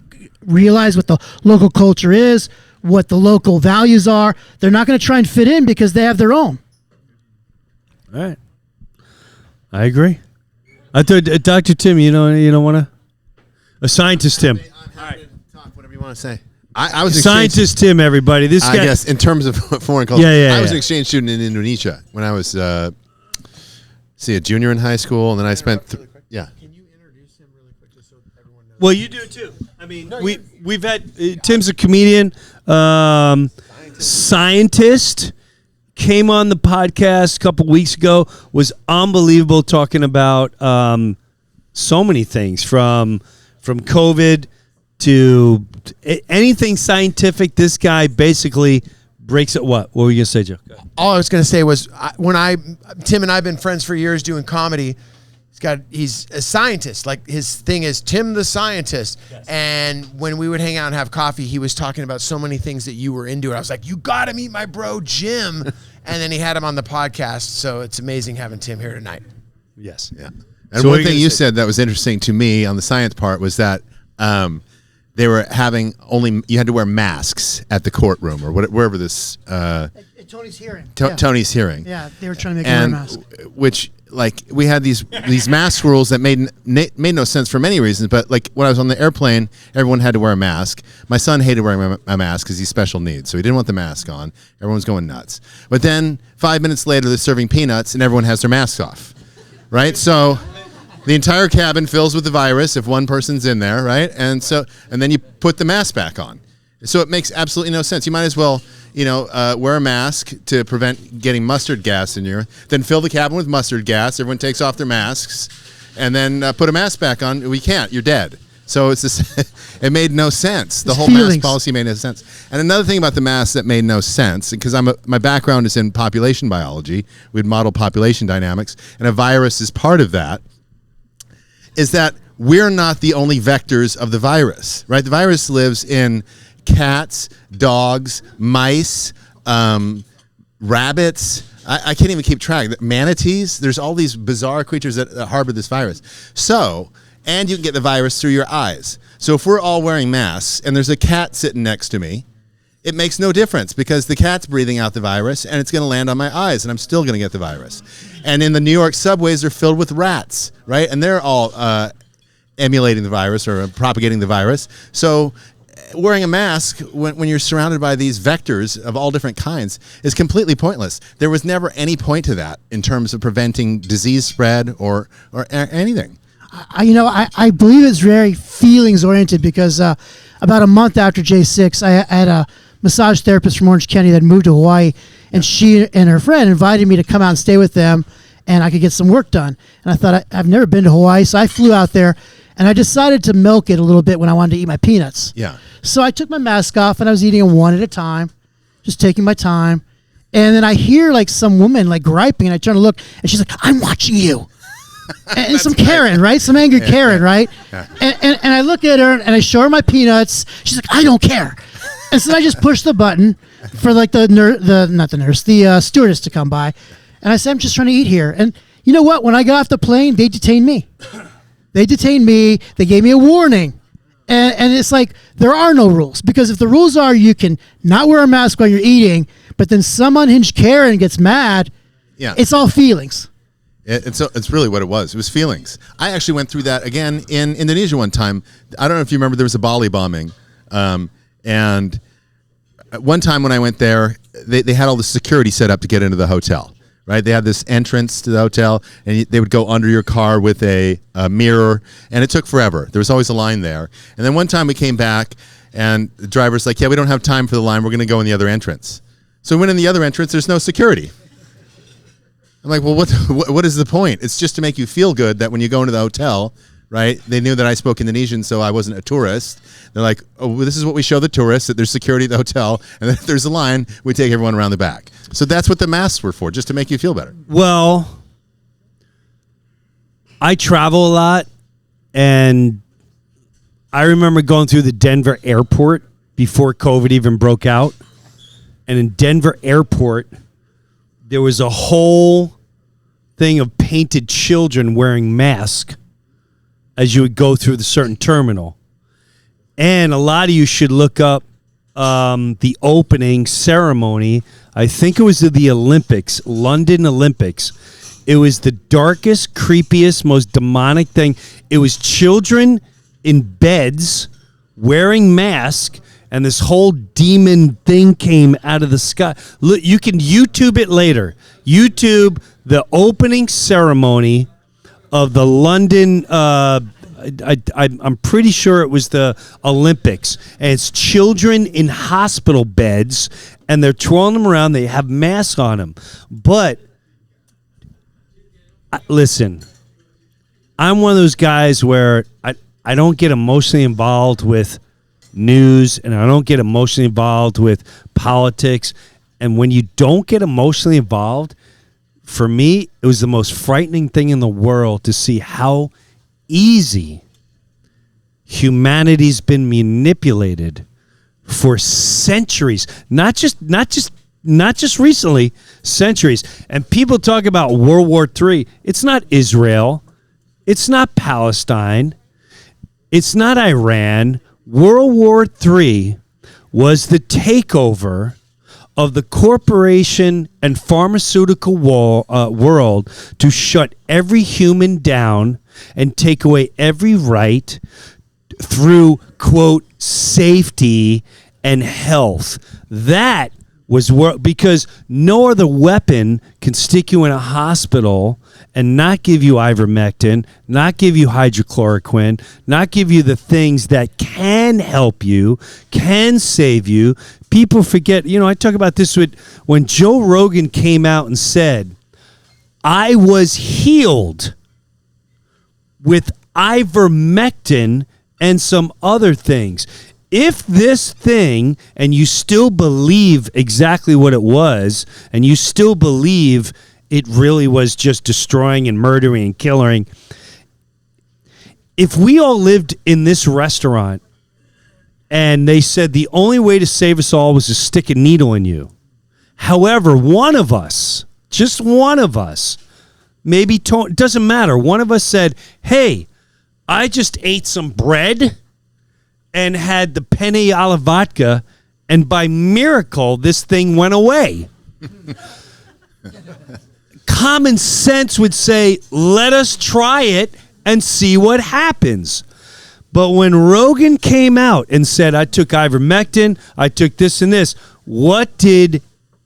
S7: realize what the local culture is, what the local values are. They're not going to try and fit in because they have their own.
S5: All right. I agree. I thought, Dr. Tim, you don't want to? A scientist, Tim.
S6: I'm happy to talk whatever you want to say. I was
S5: scientist Tim, everybody. This guy.
S8: I guess in terms of foreign culture, I was an exchange student in Indonesia when I was, a junior in high school, and then I spent. Yeah.
S6: Can you introduce him really quick just so everyone knows?
S5: Well, you do it too. I mean, we've had Tim's a comedian, scientist. Came on the podcast a couple weeks ago. Was unbelievable, talking about so many things from COVID to anything scientific. This guy basically breaks it. What were you gonna say, Joe?
S6: All I was going to say was Tim and I have been friends for years doing comedy. He's a scientist. His thing is Tim the Scientist. Yes. And when we would hang out and have coffee, he was talking about so many things that you were into. And I was like, you got to meet my bro, Jim. And then he had him on the podcast. So it's amazing having Tim here tonight.
S5: Yes.
S8: Yeah. And so one thing you said that was interesting to me on the science part was that they were having you had to wear masks at the courtroom or wherever this.
S7: At Tony's hearing.
S8: Tony's hearing.
S7: Yeah, they were trying to make him wear a mask.
S8: Which, we had these mask rules that made no sense for many reasons. But when I was on the airplane, everyone had to wear a mask. My son hated wearing a mask because he's special needs, so he didn't want the mask on. Everyone was going nuts. But then 5 minutes later, they're serving peanuts, and everyone has their masks off, right? So the entire cabin fills with the virus if one person's in there, right? And then you put the mask back on. So it makes absolutely no sense. You might as well, wear a mask to prevent getting mustard gas in your. Then fill the cabin with mustard gas. Everyone takes off their masks, and then put a mask back on. We can't. You're dead. So it's this, it made no sense. The
S7: It's
S8: whole
S7: feelings.
S8: mask policy made no sense. And another thing about the mask that made no sense, because my background is in population biology, we'd model population dynamics, and a virus is part of that, is that we're not the only vectors of the virus, right? The virus lives in cats, dogs, mice, rabbits. I can't even keep track. Manatees. There's all these bizarre creatures that harbor this virus. So, and you can get the virus through your eyes. So if we're all wearing masks and there's a cat sitting next to me, it makes no difference because the cat's breathing out the virus and it's going to land on my eyes and I'm still going to get the virus. And in the New York subways, they're filled with rats, right? And they're all emulating the virus or propagating the virus. So wearing a mask when you're surrounded by these vectors of all different kinds is completely pointless. There was never any point to that in terms of preventing disease spread or anything.
S7: I believe it's very feelings oriented because about a month after J6, I had a massage therapist from Orange County that moved to Hawaii, and she and her friend invited me to come out and stay with them, and I could get some work done. And I thought, I've never been to Hawaii, so I flew out there, and I decided to milk it a little bit when I wanted to eat my peanuts.
S8: Yeah.
S7: So I took my mask off, and I was eating them one at a time, just taking my time. And then I hear like some woman like griping, and I turn to look, and she's like, "I'm watching you." And some Karen, right? Some angry Karen, right?
S8: Yeah.
S7: And I look at her and I show her my peanuts. She's like, "I don't care." And so I just push the button for like the stewardess to come by. And I said, "I'm just trying to eat here." And you know what? When I got off the plane, they detained me. They detained me. They gave me a warning. And it's like, there are no rules. Because if the rules are you can not wear a mask while you're eating, but then some unhinged Karen gets mad, it's all feelings.
S8: It's really what it was. It was feelings. I actually went through that again in Indonesia one time. I don't know if you remember, there was a Bali bombing. And one time when I went there, they had all the security set up to get into the hotel, right? They had this entrance to the hotel, and they would go under your car with a mirror, and it took forever. There was always a line there. And then one time we came back, and the driver's like, "Yeah, we don't have time for the line. We're going to go in the other entrance." So we went in the other entrance. There's no security. I'm like, well, what is the point? It's just to make you feel good that when you go into the hotel, right? They knew that I spoke Indonesian, so I wasn't a tourist. They're like, "Oh, well, this is what we show the tourists, that there's security at the hotel, and then if there's a line, we take everyone around the back." So that's what the masks were for, just to make you feel better.
S5: Well, I travel a lot, and I remember going through the Denver airport before COVID even broke out. And in Denver airport, there was a whole thing of painted children wearing masks as you would go through the certain terminal. And a lot of you should look up the opening ceremony. I think it was of the Olympics, London Olympics. It was the darkest, creepiest, most demonic thing. It was children in beds wearing masks, and this whole demon thing came out of the sky. Look, you can YouTube it later. YouTube the opening ceremony of the London. I'm pretty sure it was the Olympics, and it's children in hospital beds, and they're twirling them around. They have masks on them, but listen, I'm one of those guys where I don't get emotionally involved with news, and I don't get emotionally involved with politics. And when you don't get emotionally involved, for me, it was the most frightening thing in the world to see how easy humanity's been manipulated for centuries. Not just recently, centuries. And people talk about World War III. It's not Israel. It's not Palestine. It's not Iran. World War III was the takeover of the corporation and pharmaceutical world to shut every human down and take away every right through, quote, safety and health. That was because no other weapon can stick you in a hospital and not give you ivermectin, not give you hydrochloroquine, not give you the things that can help you, can save you. People forget, I talk about this when Joe Rogan came out and said, "I was healed with ivermectin and some other things. If this thing, and you still believe exactly what it was, and you still believe it really was just destroying and murdering and killing, if we all lived in this restaurant and they said the only way to save us all was to stick a needle in you, however, one of us, just one of us, maybe doesn't matter, one of us said, hey, I just ate some bread and had the penne alla vodka, and by miracle, this thing went away. Common sense would say, let us try it and see what happens. But when Rogan came out and said, I took ivermectin, I took this and this, what did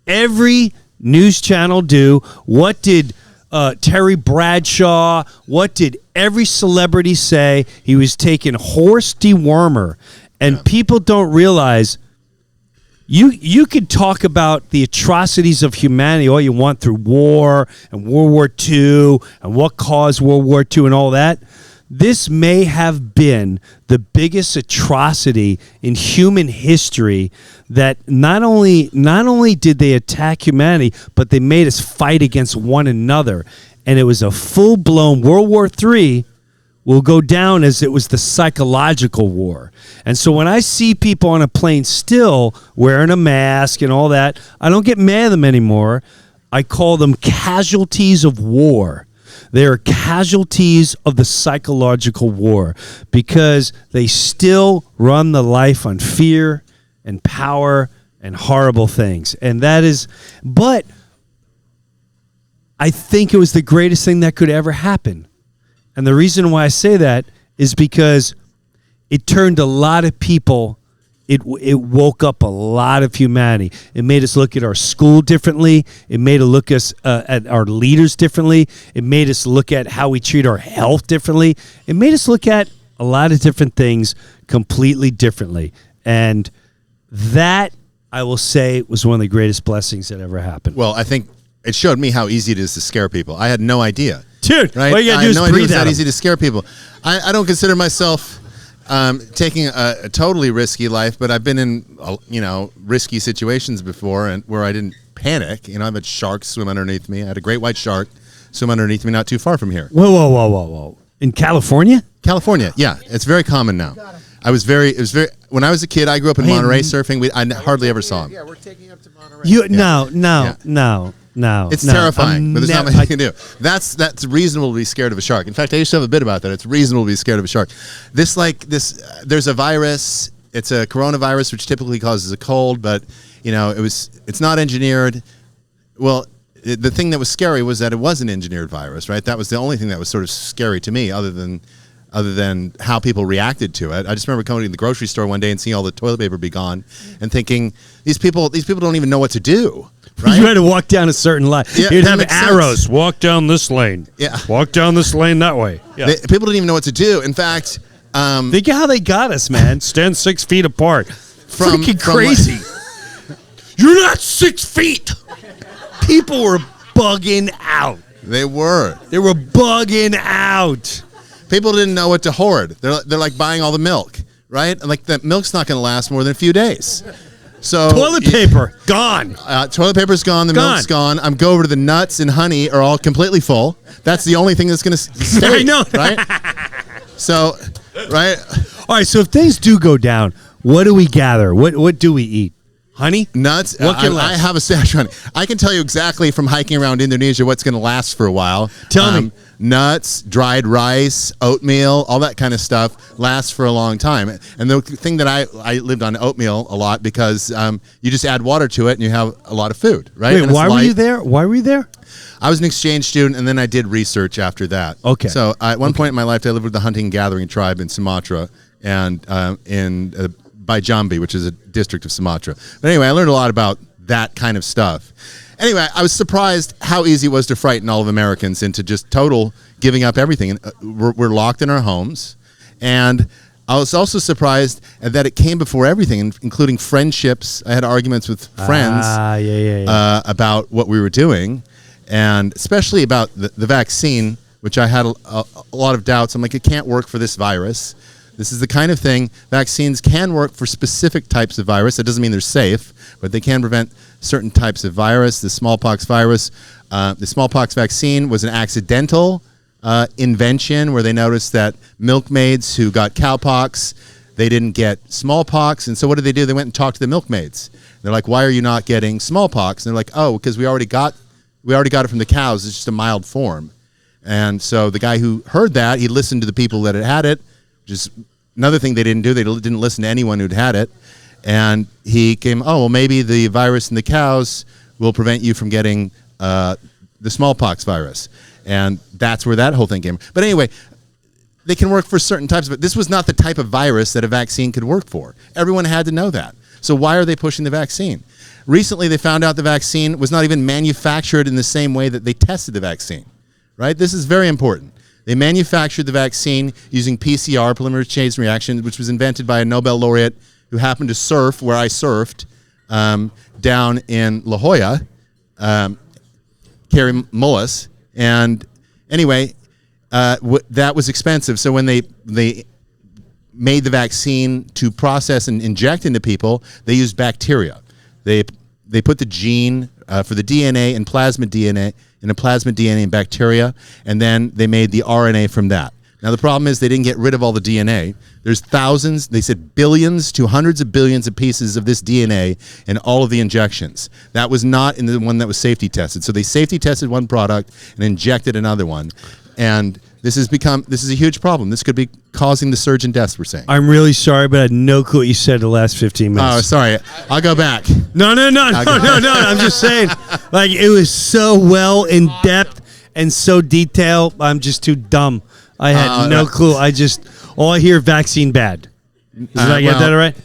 S5: every news channel do? What did Terry Bradshaw, what did every celebrity say? He was taking horse dewormer. And people don't realize you could talk about the atrocities of humanity all you want through war and World War II and what caused World War II and all that. This may have been the biggest atrocity in human history, that not only did they attack humanity, but they made us fight against one another. And it was a full-blown World War III will go down as it was the psychological war. And so when I see people on a plane still wearing a mask and all that, I don't get mad at them anymore. I call them casualties of war. They are casualties of the psychological war because they still run the life on fear and power and horrible things. And that is, but I think it was the greatest thing that could ever happen. And the reason why I say that is because it turned a lot of people, it woke up a lot of humanity. It made us look at our school differently. It made us look at our leaders differently. It made us look at how we treat our health differently. It made us look at a lot of different things completely differently. And that, I will say, was one of the greatest blessings that ever happened.
S8: Well, I think it showed me how easy it is to scare people. I had no idea.
S5: Dude,
S8: right?
S5: all you gotta do is
S8: I had no idea it
S5: breathe
S8: was
S5: at
S8: that
S5: 'em.
S8: easy to scare people. I don't consider myself taking a totally risky life, but I've been in risky situations before, and where I didn't panic. I've had sharks swim underneath me. I had a great white shark swim underneath me not too far from here.
S5: Whoa. In California?
S8: California, yeah, it's very common now. When I was a kid, I grew up in Monterey surfing. I hardly ever saw him.
S6: Yeah, we're taking up to Monterey.
S5: No.
S8: It's terrifying, but there's not much you can do. That's reasonable to be scared of a shark. In fact, I used to have a bit about that. It's reasonable to be scared of a shark. There's a virus. It's a coronavirus, which typically causes a cold, but it's not engineered. Well, the thing that was scary was that it was an engineered virus, right? That was the only thing that was sort of scary to me, other than how people reacted to it. I just remember coming to the grocery store one day and seeing all the toilet paper be gone, and thinking these people don't even know what to do. Right?
S5: You had to walk down a certain line.
S8: Yeah,
S5: You'd
S8: that
S5: have
S8: makes
S5: arrows.
S8: sense.
S5: Walk down this lane.
S8: Yeah.
S5: Walk down this lane that way. Yeah.
S8: People didn't even know what to do. In fact,
S5: think of how they got us, man. Stand 6 feet apart. Freaking
S8: from
S5: crazy. You're not 6 feet. People were bugging out.
S8: They were
S5: bugging out.
S8: People didn't know what to hoard. They're like buying all the milk, right? Like that milk's not going to last more than a few days. So
S5: Toilet paper, gone.
S8: Toilet paper's gone. The milk's gone. I'm go over to the nuts and honey are all completely full. That's the only thing that's going to stay.
S5: I know.
S8: Right? So, right?
S5: All right, so if things do go down, what do we gather? What do we eat? Honey?
S8: Nuts.
S5: What can last?
S8: I have a stash of honey. I can tell you exactly from hiking around Indonesia what's going to last for a while.
S5: Tell me.
S8: Nuts, dried rice, oatmeal, all that kind of stuff lasts for a long time. And the thing that I lived on oatmeal a lot because you just add water to it and you have a lot of food, right?
S5: Wait,
S8: And it's
S5: why were
S8: light.
S5: you there? Why were you there?
S8: I was an exchange student, and then I did research after that.
S5: Okay.
S8: So at one point in my life, I lived with the hunting gathering tribe in Sumatra, and by Jambi, which is a district of Sumatra. But anyway, I learned a lot about that kind of stuff. Anyway, I was surprised how easy it was to frighten all of Americans into just total giving up everything. And we're locked in our homes, and I was also surprised that it came before everything, including friendships. I had arguments with friends about what we were doing, and especially about the vaccine, which I had a lot of doubts. I'm like, it can't work for this virus. This is the kind of thing, vaccines can work for specific types of virus. That doesn't mean they're safe, but they can prevent certain types of virus. The smallpox virus, the smallpox vaccine was an accidental invention where they noticed that milkmaids who got cowpox, they didn't get smallpox. And so what did they do? They went and talked to the milkmaids. They're like, why are you not getting smallpox? And they're like, oh, because we already got it from the cows. It's just a mild form. And so the guy who heard that, he listened to the people that had it, which is another thing they didn't do. They didn't listen to anyone who'd had it. And he came, oh, well, maybe the virus in the cows will prevent you from getting the smallpox virus. And that's where that whole thing came. But anyway, they can work for certain types of it. This was not the type of virus that a vaccine could work for. Everyone had to know that. So why are they pushing the vaccine? Recently, they found out the vaccine was not even manufactured in the same way that they tested the vaccine, right? This is very important. They manufactured the vaccine using PCR, polymerase chain reaction, which was invented by a Nobel laureate who happened to surf where I surfed down in La Jolla, Carrie Mullis. And anyway, that was expensive. So when they made the vaccine to process and inject into people, they used bacteria. They put the gene for the DNA and plasmid DNA in a plasmid DNA in bacteria, and then they made the RNA from that. Now the problem is they didn't get rid of all the DNA. There's thousands, they said billions to hundreds of billions of pieces of this DNA in all of the injections. That was not in the one that was safety tested. So they safety tested one product and injected another one. And this is a huge problem. This could be causing the surge in deaths, we're saying.
S5: I'm really sorry, but I had no clue what you said the last 15 minutes.
S8: Oh, sorry. I'll go back.
S5: No. I'm just saying, like, it was so well in depth and so detailed. I'm just too dumb. I had no clue. All I hear vaccine bad. Did I get that all right?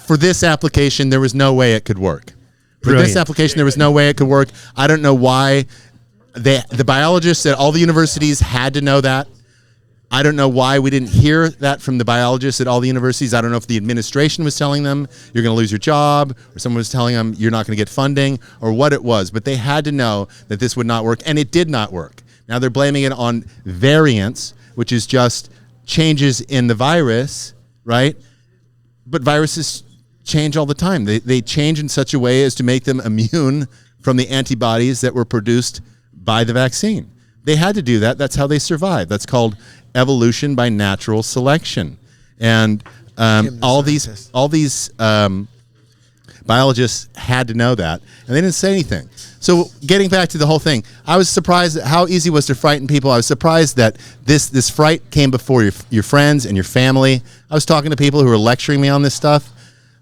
S8: For this application, there was no way it could work. For
S5: Brilliant.
S8: this application, there was no way it could work. I don't know why. The biologists at all the universities had to know that. I don't know why we didn't hear that from the biologists at all the universities. I don't know if the administration was telling them you're going to lose your job, or someone was telling them you're not going to get funding, or what it was. But they had to know that this would not work, and it did not work. Now they're blaming it on variants, which is just changes in the virus, right? But viruses change all the time. They change in such a way as to make them immune from the antibodies that were produced by the vaccine. They had to do that. That's how they survived. That's called evolution by natural selection. And all these biologists had to know that, and they didn't say anything. So getting back to the whole thing, I was surprised at how easy it was to frighten people. I was surprised that this fright came before your friends and your family. I was talking to people who were lecturing me on this stuff.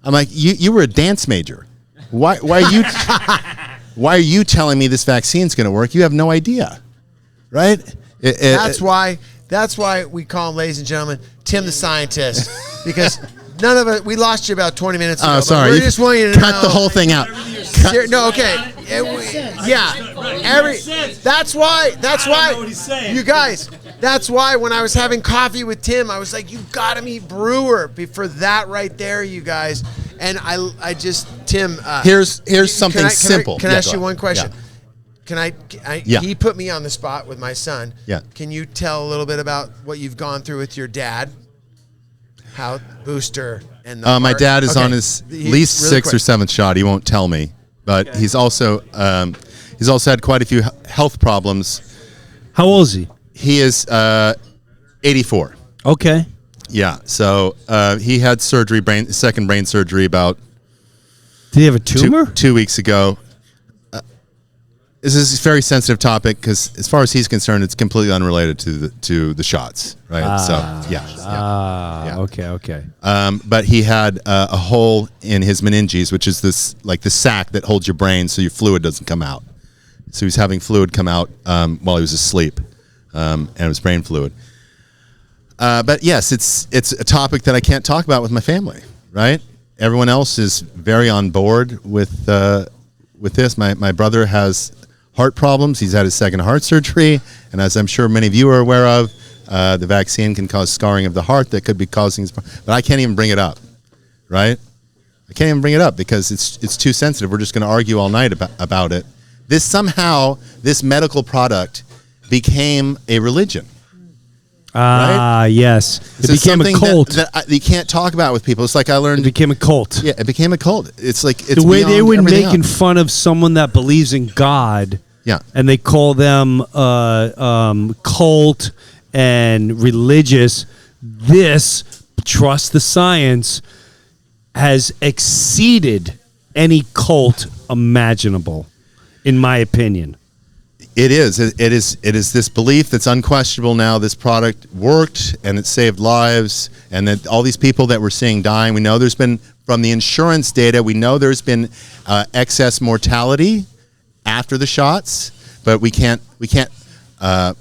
S8: I'm like, you were a dance major. Why are you why are you telling me this vaccine's going to work? You have no idea, right?
S6: That's why we call him, ladies and gentlemen, Tim the Scientist, because none of it. We lost you about 20 minutes ago.
S8: Oh, sorry.
S6: We just want you to
S8: cut the whole thing out.
S6: No, okay. That's why. You guys. That's why when I was having coffee with Tim, I was like, "You got to meet Breuer for that right there, you guys." And I just Tim.
S8: Here's something simple.
S6: Can I ask you one question?
S8: Yeah.
S6: Can I He put me on the spot with my son.
S8: Yeah.
S6: Can you tell a little bit about what you've gone through with your dad? How booster and
S8: my dad is on his least really 6th or 7th shot. He won't tell me, but he's also had quite a few health problems.
S5: How old is he?
S8: He is 84.
S5: Okay.
S8: Yeah. So he had surgery, second brain surgery about.
S5: Did he have a tumor?
S8: 2 weeks ago. This is a very sensitive topic because, as far as he's concerned, it's completely unrelated to the shots, right?
S5: Okay.
S8: But he had a hole in his meninges, which is this like the sac that holds your brain, so your fluid doesn't come out. So he was having fluid come out while he was asleep, and it was brain fluid. But yes, it's a topic that I can't talk about with my family, right? Everyone else is very on board with this. My brother has heart problems. He's had his second heart surgery, and as I'm sure many of you are aware of, the vaccine can cause scarring of the heart that could be causing. But I can't even bring it up, right? I can't even bring it up because it's too sensitive. We're just going to argue all night about it. This medical product became a religion.
S5: Ah, yes. It
S8: So
S5: became a
S8: something
S5: cult.
S8: that you can't talk about with people. It's like I learned.
S5: It became a cult.
S8: Yeah, it became a cult. It's like it's
S5: The way they
S8: beyond
S5: were
S8: everything
S5: making
S8: else.
S5: fun of someone that believes in God.
S8: Yeah.
S5: And they call them cult and religious. This, trust the science, has exceeded any cult imaginable, in my opinion.
S8: It is. It is this belief that's unquestionable now. This product worked and it saved lives, and that all these people that we're seeing dying. We know there's been, from the insurance data, we know there's been excess mortality after the shots, but we can't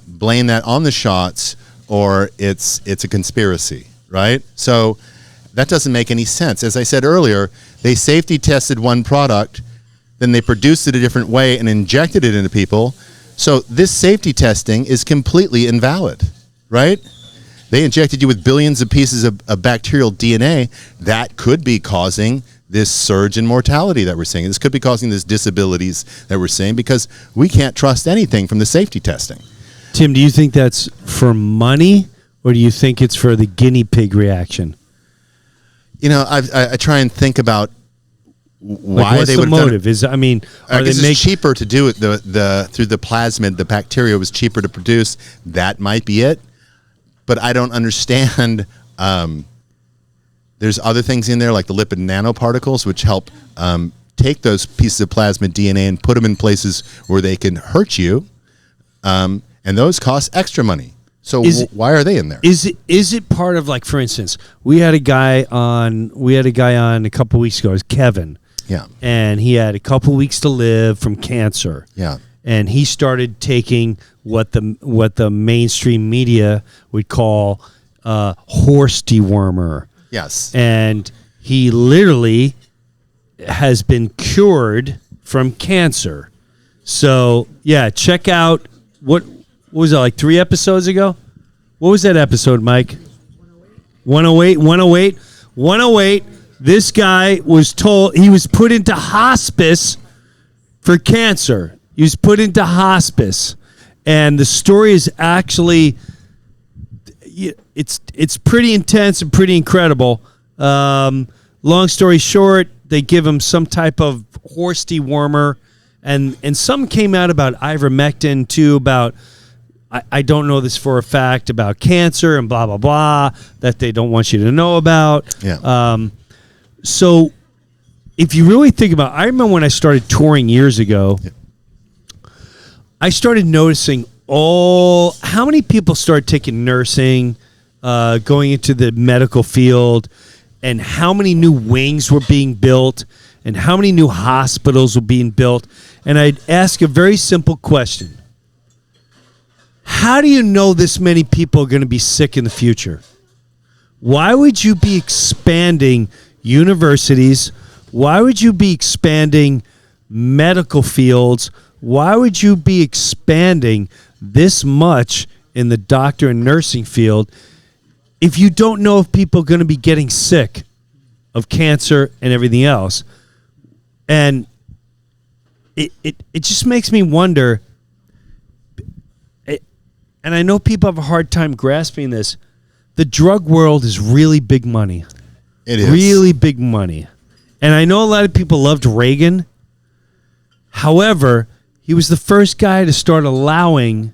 S8: blame that on the shots, or it's a conspiracy, right? So that doesn't make any sense. As I said earlier, they safety tested one product, then they produced it a different way and injected it into people. So this safety testing is completely invalid, right? They injected you with billions of pieces of bacterial DNA that could be causing this surge in mortality that we're seeing. This could be causing these disabilities that we're seeing because we can't trust anything from the safety testing.
S5: Tim, do you think that's for money, or do you think it's for the guinea pig reaction?
S8: You know, I try and think about why
S5: Like, what's
S8: they
S5: the
S8: would have done it.
S5: motive? Is I mean,
S8: I
S5: are
S8: guess
S5: they
S8: it's cheaper to do it through the plasmid. The bacteria was cheaper to produce. That might be it, but I don't understand. There's other things in there like the lipid nanoparticles, which help take those pieces of plasmid DNA and put them in places where they can hurt you, and those cost extra money. So why are they in there?
S5: Is it part of, like, for instance, we had a guy on a couple weeks ago. It was Kevin.
S8: Yeah.
S5: And he had a couple weeks to live from cancer.
S8: Yeah.
S5: And he started taking what the mainstream media would call horse dewormer.
S8: Yes.
S5: And he literally has been cured from cancer. So, yeah, check out what was it, like 3 episodes ago? What was that episode, Mike? 108. This guy was told he was put into hospice for cancer. He was put into hospice. And the story is actually, it's pretty intense and pretty incredible. Long story short, they give him some type of horse dewormer. And some came out about ivermectin, too, about, I don't know this for a fact, about cancer and blah, blah, blah, that they don't want you to know about.
S8: Yeah.
S5: So if you really think about it, I remember when I started touring years ago, I started noticing how many people started taking nursing, going into the medical field, and how many new wings were being built and how many new hospitals were being built. And I'd ask a very simple question. How do you know this many people are going to be sick in the future? Why would you be expanding universities? Why would you be expanding medical fields? Why would you be expanding this much in the doctor and nursing field if you don't know if people are going to be getting sick of cancer and everything else? And it just makes me wonder, and I know people have a hard time grasping this, the drug world is really big money.
S8: It is.
S5: Really big money. And I know a lot of people loved Reagan. However, he was the first guy to start allowing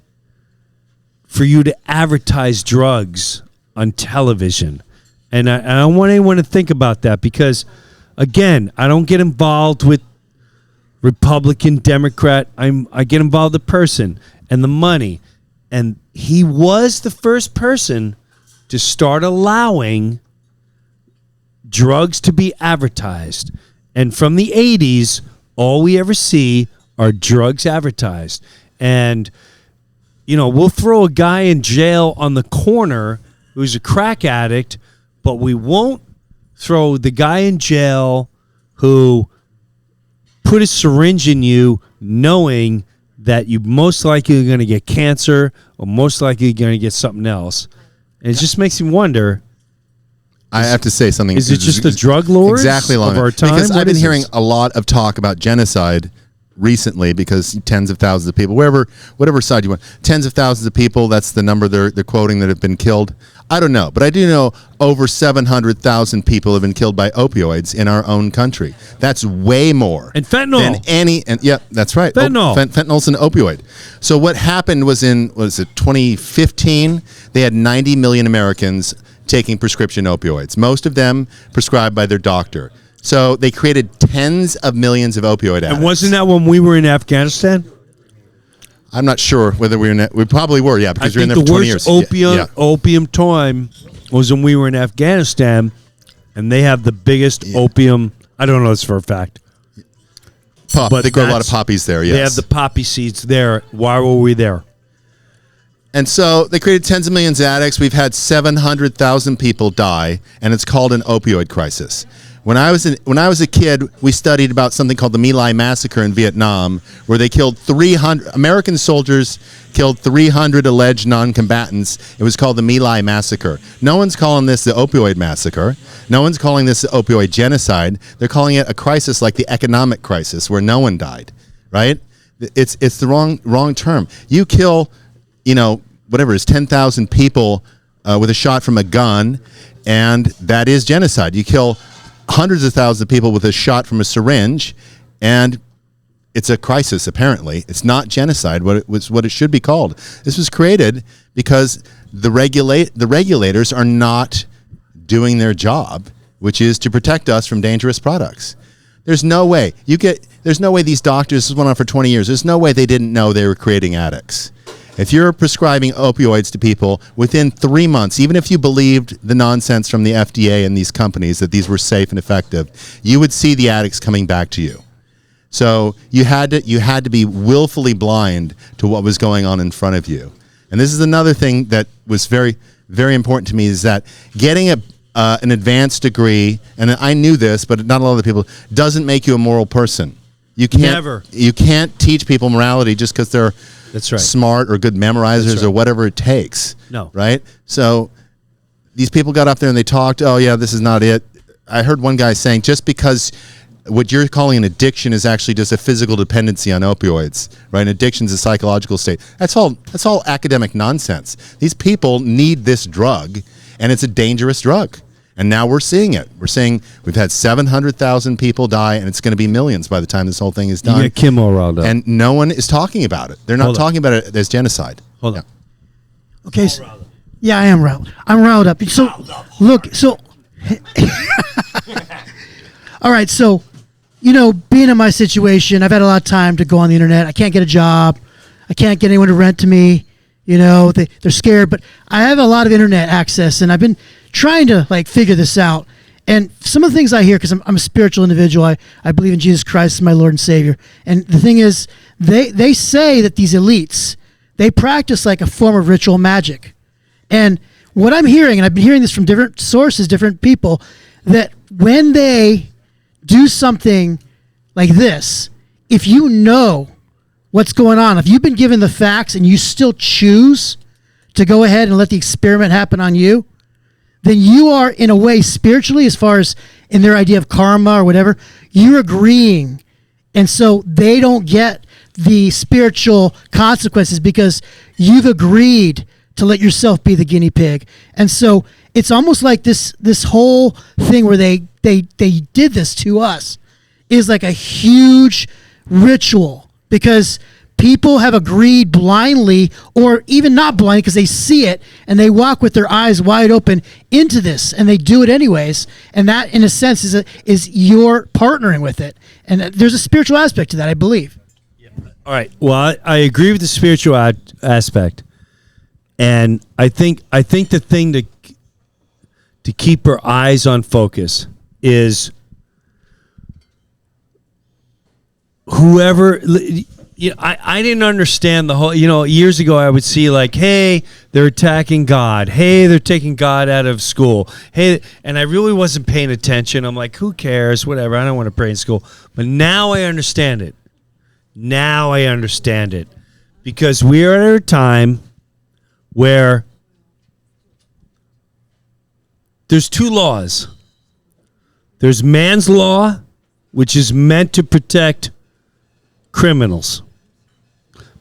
S5: for you to advertise drugs on television. And I don't want anyone to think about that because, again, I don't get involved with Republican, Democrat. I get involved with the person and the money. And he was the first person to start allowing drugs to be advertised. And from the 80s, all we ever see are drugs advertised. And, you know, we'll throw a guy in jail on the corner who's a crack addict, but we won't throw the guy in jail who put a syringe in you knowing that you most likely are going to get cancer or most likely going to get something else. And it just makes me wonder,
S8: I have to say something.
S5: is it just the drug lords
S8: exactly
S5: of our time?
S8: Because
S5: What
S8: I've been
S5: is
S8: hearing
S5: this?
S8: a lot of talk about genocide recently because tens of thousands of people, whatever side you want, tens of thousands of people, that's the number they're quoting that have been killed. I don't know, but I do know over 700,000 people have been killed by opioids in our own country. That's way more.
S5: And fentanyl.
S8: Than any, and yeah, that's right.
S5: Fentanyl.
S8: Fentanyl's an opioid. So what happened was in, 2015, they had 90 million Americans taking prescription opioids, most of them prescribed by their doctor. So they created tens of millions of opioid addicts.
S5: And wasn't that when we were in Afghanistan?
S8: I'm not sure whether we were in that. We probably were, yeah, because we were in there for 20 years.
S5: Opium time was when we were in Afghanistan, and they have the biggest opium. I don't know this for a fact.
S8: But they grow a lot of poppies there, yes.
S5: They have the poppy seeds there. Why were we there?
S8: And so they created tens of millions of addicts. We've had 700,000 people die, and it's called an opioid crisis. When I was a kid, we studied about something called the My Lai massacre in Vietnam, where they killed 300 American soldiers, killed 300 alleged non-combatants. It was called the My Lai massacre. No one's calling this the opioid massacre. No one's calling this the opioid genocide. They're calling it a crisis like the economic crisis, where no one died. Right? It's the wrong term. You kill, whatever it is, 10,000 people with a shot from a gun, and that is genocide. You kill hundreds of thousands of people with a shot from a syringe, and it's a crisis. Apparently, it's not genocide. What it should be called. This was created because the regulators are not doing their job, which is to protect us from dangerous products. There's no way these doctors, this went on for 20 years. There's no way they didn't know they were creating addicts. If you're prescribing opioids to people within 3 months, even if you believed the nonsense from the FDA and these companies that these were safe and effective, you would see the addicts coming back to you. So you had to be willfully blind to what was going on in front of you. And this is another thing that was very, very important to me, is that getting an advanced degree, and I knew this, but not a lot of people, doesn't make you a moral person. You can't teach people morality just because they're smart or good memorizers or whatever it takes.
S5: No.
S8: Right? So these people got up there and they talked, oh, yeah, this is not it. I heard one guy saying, just because what you're calling an addiction is actually just a physical dependency on opioids, right? An addiction is a psychological state. That's all academic nonsense. These people need this drug, and it's a dangerous drug. And now we're seeing it. We're saying we've had 700,000 people die, and it's going to be millions by the time this whole thing is done.
S5: You get Kim all riled up.
S8: And no one is talking about it. They're not talking about it as genocide.
S5: Hold on.
S7: Okay. Yeah, I am riled. I'm riled up. So, look, all right, so, being in my situation, I've had a lot of time to go on the internet. I can't get a job. I can't get anyone to rent to me. They're scared, but I have a lot of internet access, and I've been trying to figure this out. And some of the things I hear, because I'm a spiritual individual, I believe in Jesus Christ as my Lord and Savior. And the thing is, they say that these elites, they practice like a form of ritual magic. And what I'm hearing, and I've been hearing this from different sources, different people, that when they do something like this, if you know what's going on, if you've been given the facts and you still choose to go ahead and let the experiment happen on you, then you are, in a way, spiritually, as far as in their idea of karma or whatever, you're agreeing. And so they don't get the spiritual consequences because you've agreed to let yourself be the guinea pig. And so it's almost like this whole thing where they did this to us is like a huge ritual, because people have agreed blindly, or even not blindly, because they see it and they walk with their eyes wide open into this, and they do it anyways. And that, in a sense, is you're partnering with it. And there's a spiritual aspect to that, I believe.
S5: All right. Well, I agree with the spiritual aspect, and I think the thing to keep our eyes on focus is whoever. I didn't understand the whole, years ago I would see hey, they're attacking God. Hey, they're taking God out of school. Hey, and I really wasn't paying attention. I'm like, who cares? Whatever. I don't want to pray in school. But now I understand it. Because we are at a time where there's two laws. There's man's law, which is meant to protect criminals.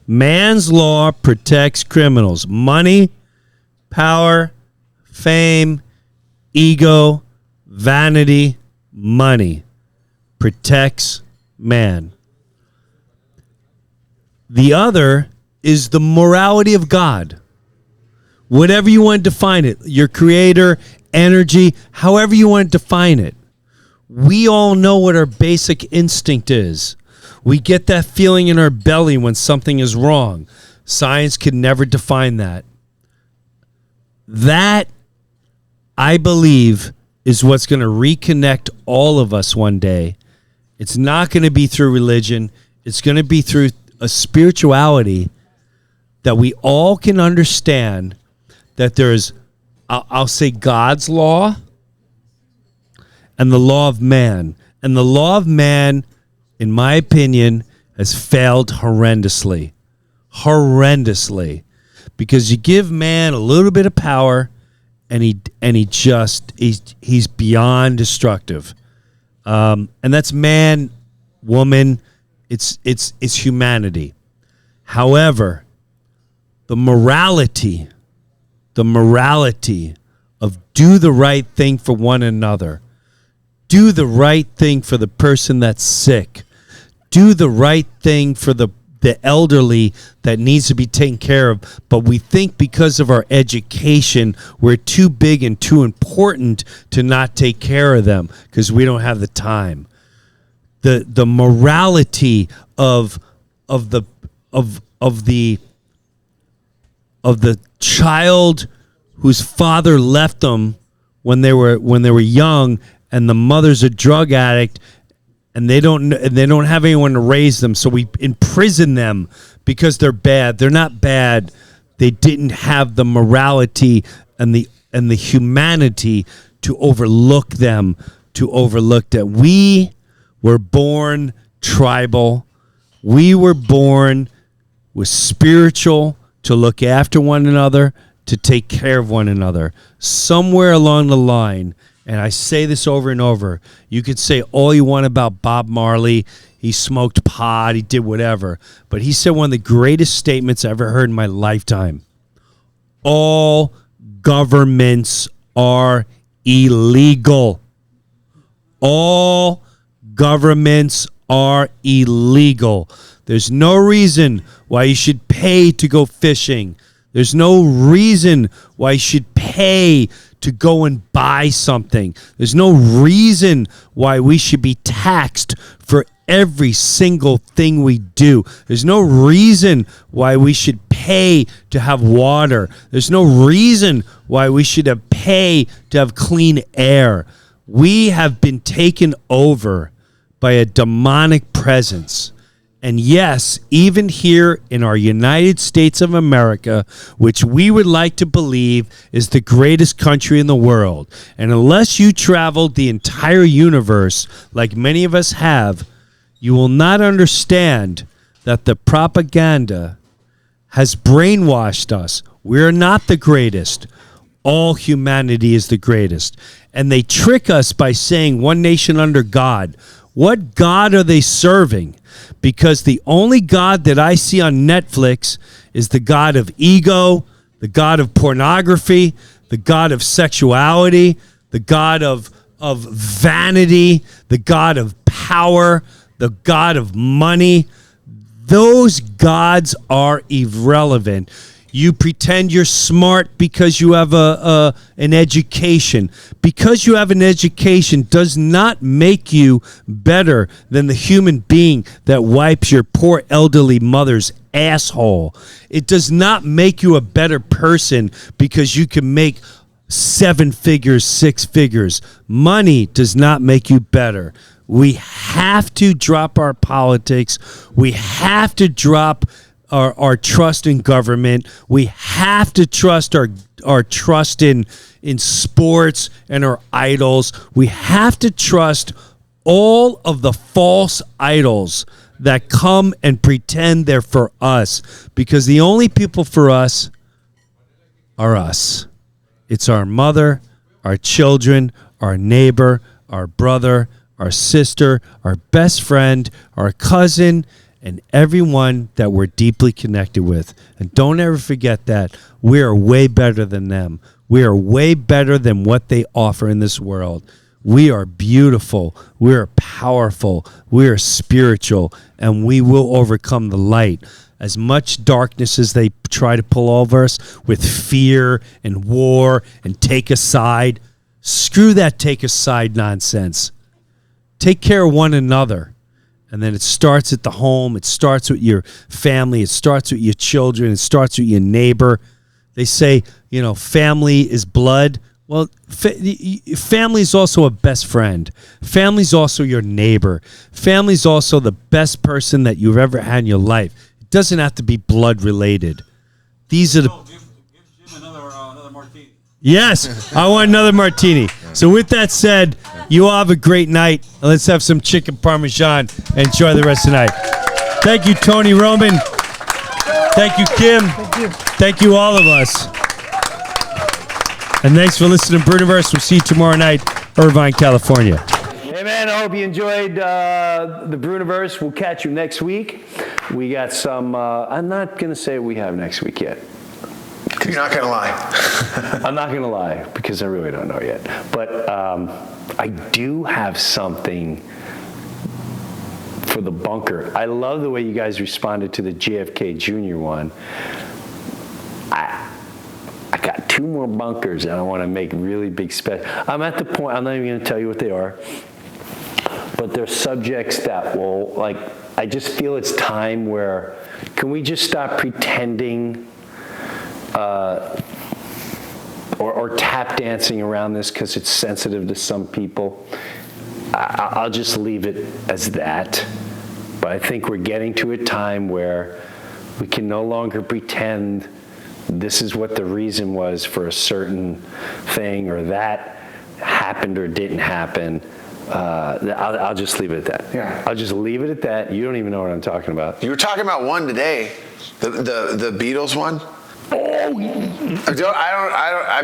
S5: Man's law protects criminals. Money, power, fame, ego, vanity, money protects man. The other is the morality of God. Whatever you want to define it, your creator, energy, however you want to define it. We all know what our basic instinct is. We get that feeling in our belly when something is wrong. Science could never define that. That, I believe, is what's going to reconnect all of us one day. It's not going to be through religion. It's going to be through a spirituality that we all can understand that there's, I'll say, God's law and the law of man. And the law of man, in my opinion, has failed horrendously. Horrendously. Because you give man a little bit of power and he's beyond destructive. And that's man, woman, it's humanity. However, the morality of do the right thing for one another, do the right thing for the person that's sick, do the right thing for the elderly that needs to be taken care of, but we think because of our education we're too big and too important to not take care of them because we don't have the time. The morality of the child whose father left them when they were young, and the mother's a drug addict, and they don't have anyone to raise them, so we imprison them because they're bad. They're not bad. They didn't have the morality and the humanity to overlook them, that. We were born tribal. We were born with spiritual, to look after one another, to take care of one another. Somewhere along the line, and I say this over and over, you could say all you want about Bob Marley. He smoked pot, he did whatever. But he said one of the greatest statements I ever heard in my lifetime. All governments are illegal. All governments are illegal. There's no reason why you should pay to go fishing. There's no reason why you should pay to go and buy something. There's no reason why we should be taxed for every single thing we do. There's no reason why we should pay to have water. There's no reason why we should have pay to have clean air. We have been taken over by a demonic presence. And yes, even here in our United States of America, which we would like to believe is the greatest country in the world, and unless you traveled the entire universe like many of us have, you will not understand that the propaganda has brainwashed us. We're not the greatest. All humanity is the greatest. And they trick us by saying one nation under God. What God are they serving? Because the only God that I see on Netflix is the God of ego, the God of pornography, the God of sexuality, the God of vanity, the God of power, the God of money. Those gods are irrelevant. You pretend you're smart because you have an education. Because you have an education does not make you better than the human being that wipes your poor elderly mother's asshole. It does not make you a better person because you can make 7 figures, 6 figures. Money does not make you better. We have to drop our politics. We have to drop our trust in government. We have to trust our trust in sports and our idols. We have to trust all of the false idols that come and pretend they're for us, because the only people for us are us. It's our mother, our children, our neighbor, our brother, our sister, our best friend, our cousin, and everyone that we're deeply connected with. And don't ever forget that we are way better than them. We are way better than what they offer in this world. We are beautiful. We are powerful. We are spiritual, and we will overcome the light. As much darkness as they try to pull over us with fear and war and take a side, screw that take a side nonsense. Take care of one another. And then it starts at the home. It starts with your family. It starts with your children. It starts with your neighbor. They say, family is blood. Well, family is also a best friend. Family is also your neighbor. Family is also the best person that you've ever had in your life. It doesn't have to be blood related. These are the...
S4: Give Jim another martini.
S5: Yes, I want another martini. So with that said, you all have a great night. And let's have some chicken parmesan and enjoy the rest of the night. Thank you, Tony Roman. Thank you, Kim.
S7: Thank you.
S5: Thank you, all of us. And thanks for listening to Breuniverse. We'll see you tomorrow night, Irvine, California.
S1: Hey man, I hope you enjoyed the Breuniverse. We'll catch you next week. We got some, I'm not going to say what we have next week yet.
S2: You're not going to lie.
S1: I'm not going to lie because I really don't know yet. But I do have something for the bunker. I love the way you guys responded to the JFK Jr. one. I got 2 more bunkers and I want to make really big I'm at the point, I'm not even going to tell you what they are, but they're subjects that will, I just feel it's time where, can we just stop pretending or tap dancing around this because it's sensitive to some people? I'll just leave it as that. But I think we're getting to a time where we can no longer pretend this is what the reason was for a certain thing, or that happened or didn't happen. I'll just leave it at that.
S2: Yeah.
S1: I'll just leave it at that. You don't even know what I'm talking about.
S2: You were talking about one today, the Beatles one. I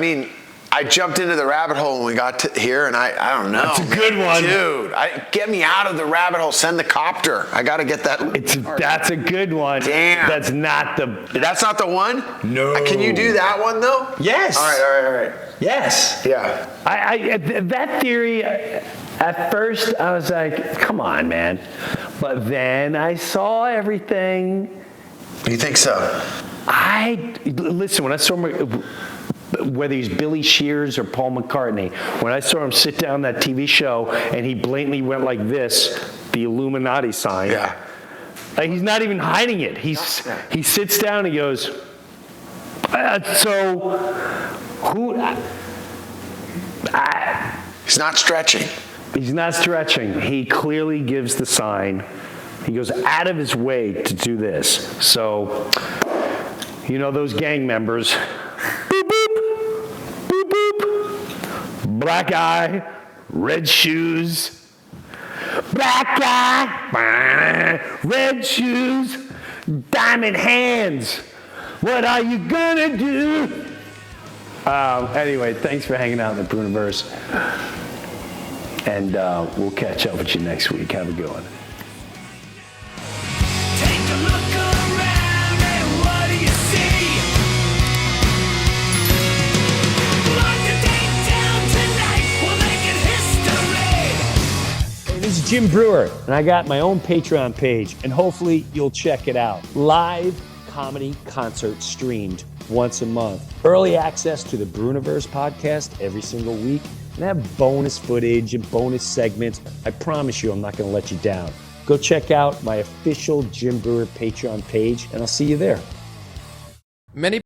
S2: mean, I jumped into the rabbit hole when we got to here, and I don't know.
S1: That's a good one.
S2: Dude, get me out of the rabbit hole. Send the copter. I got to get that.
S1: That's a good one.
S2: Damn.
S1: That's not the
S2: one?
S1: No.
S2: Can you do that one, though?
S1: Yes.
S2: All right.
S1: Yes.
S2: Yeah.
S1: That theory, at first, I was like, come on, man. But then I saw everything.
S2: You think so?
S1: Listen, when I saw whether he's Billy Shears or Paul McCartney, when I saw him sit down that TV show and he blatantly went like this, the Illuminati sign.
S2: Yeah.
S1: He's not even hiding it. He sits down and he goes, so who?
S2: He's not stretching.
S1: He's not stretching. He clearly gives the sign. He goes out of his way to do this. So, those gang members, boop, boop, boop, boop, black eye, red shoes, black eye, red shoes, diamond hands. What are you gonna do? Anyway, thanks for hanging out in the Breuniverse. And we'll catch up with you next week. Have a good one.
S9: Take a look around and what do you see? Lock the date down tonight, we'll make it history.
S5: Hey, this is Jim Breuer, and I got my own Patreon page, and hopefully you'll check it out. Live comedy concert streamed once a month. Early access to the Breuniverse podcast every single week, and have bonus footage and bonus segments. I promise you I'm not going to let you down. Go check out my official Jim Breuer Patreon page, and I'll see you there.
S10: Many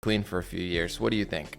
S10: clean for a few years. What do you think?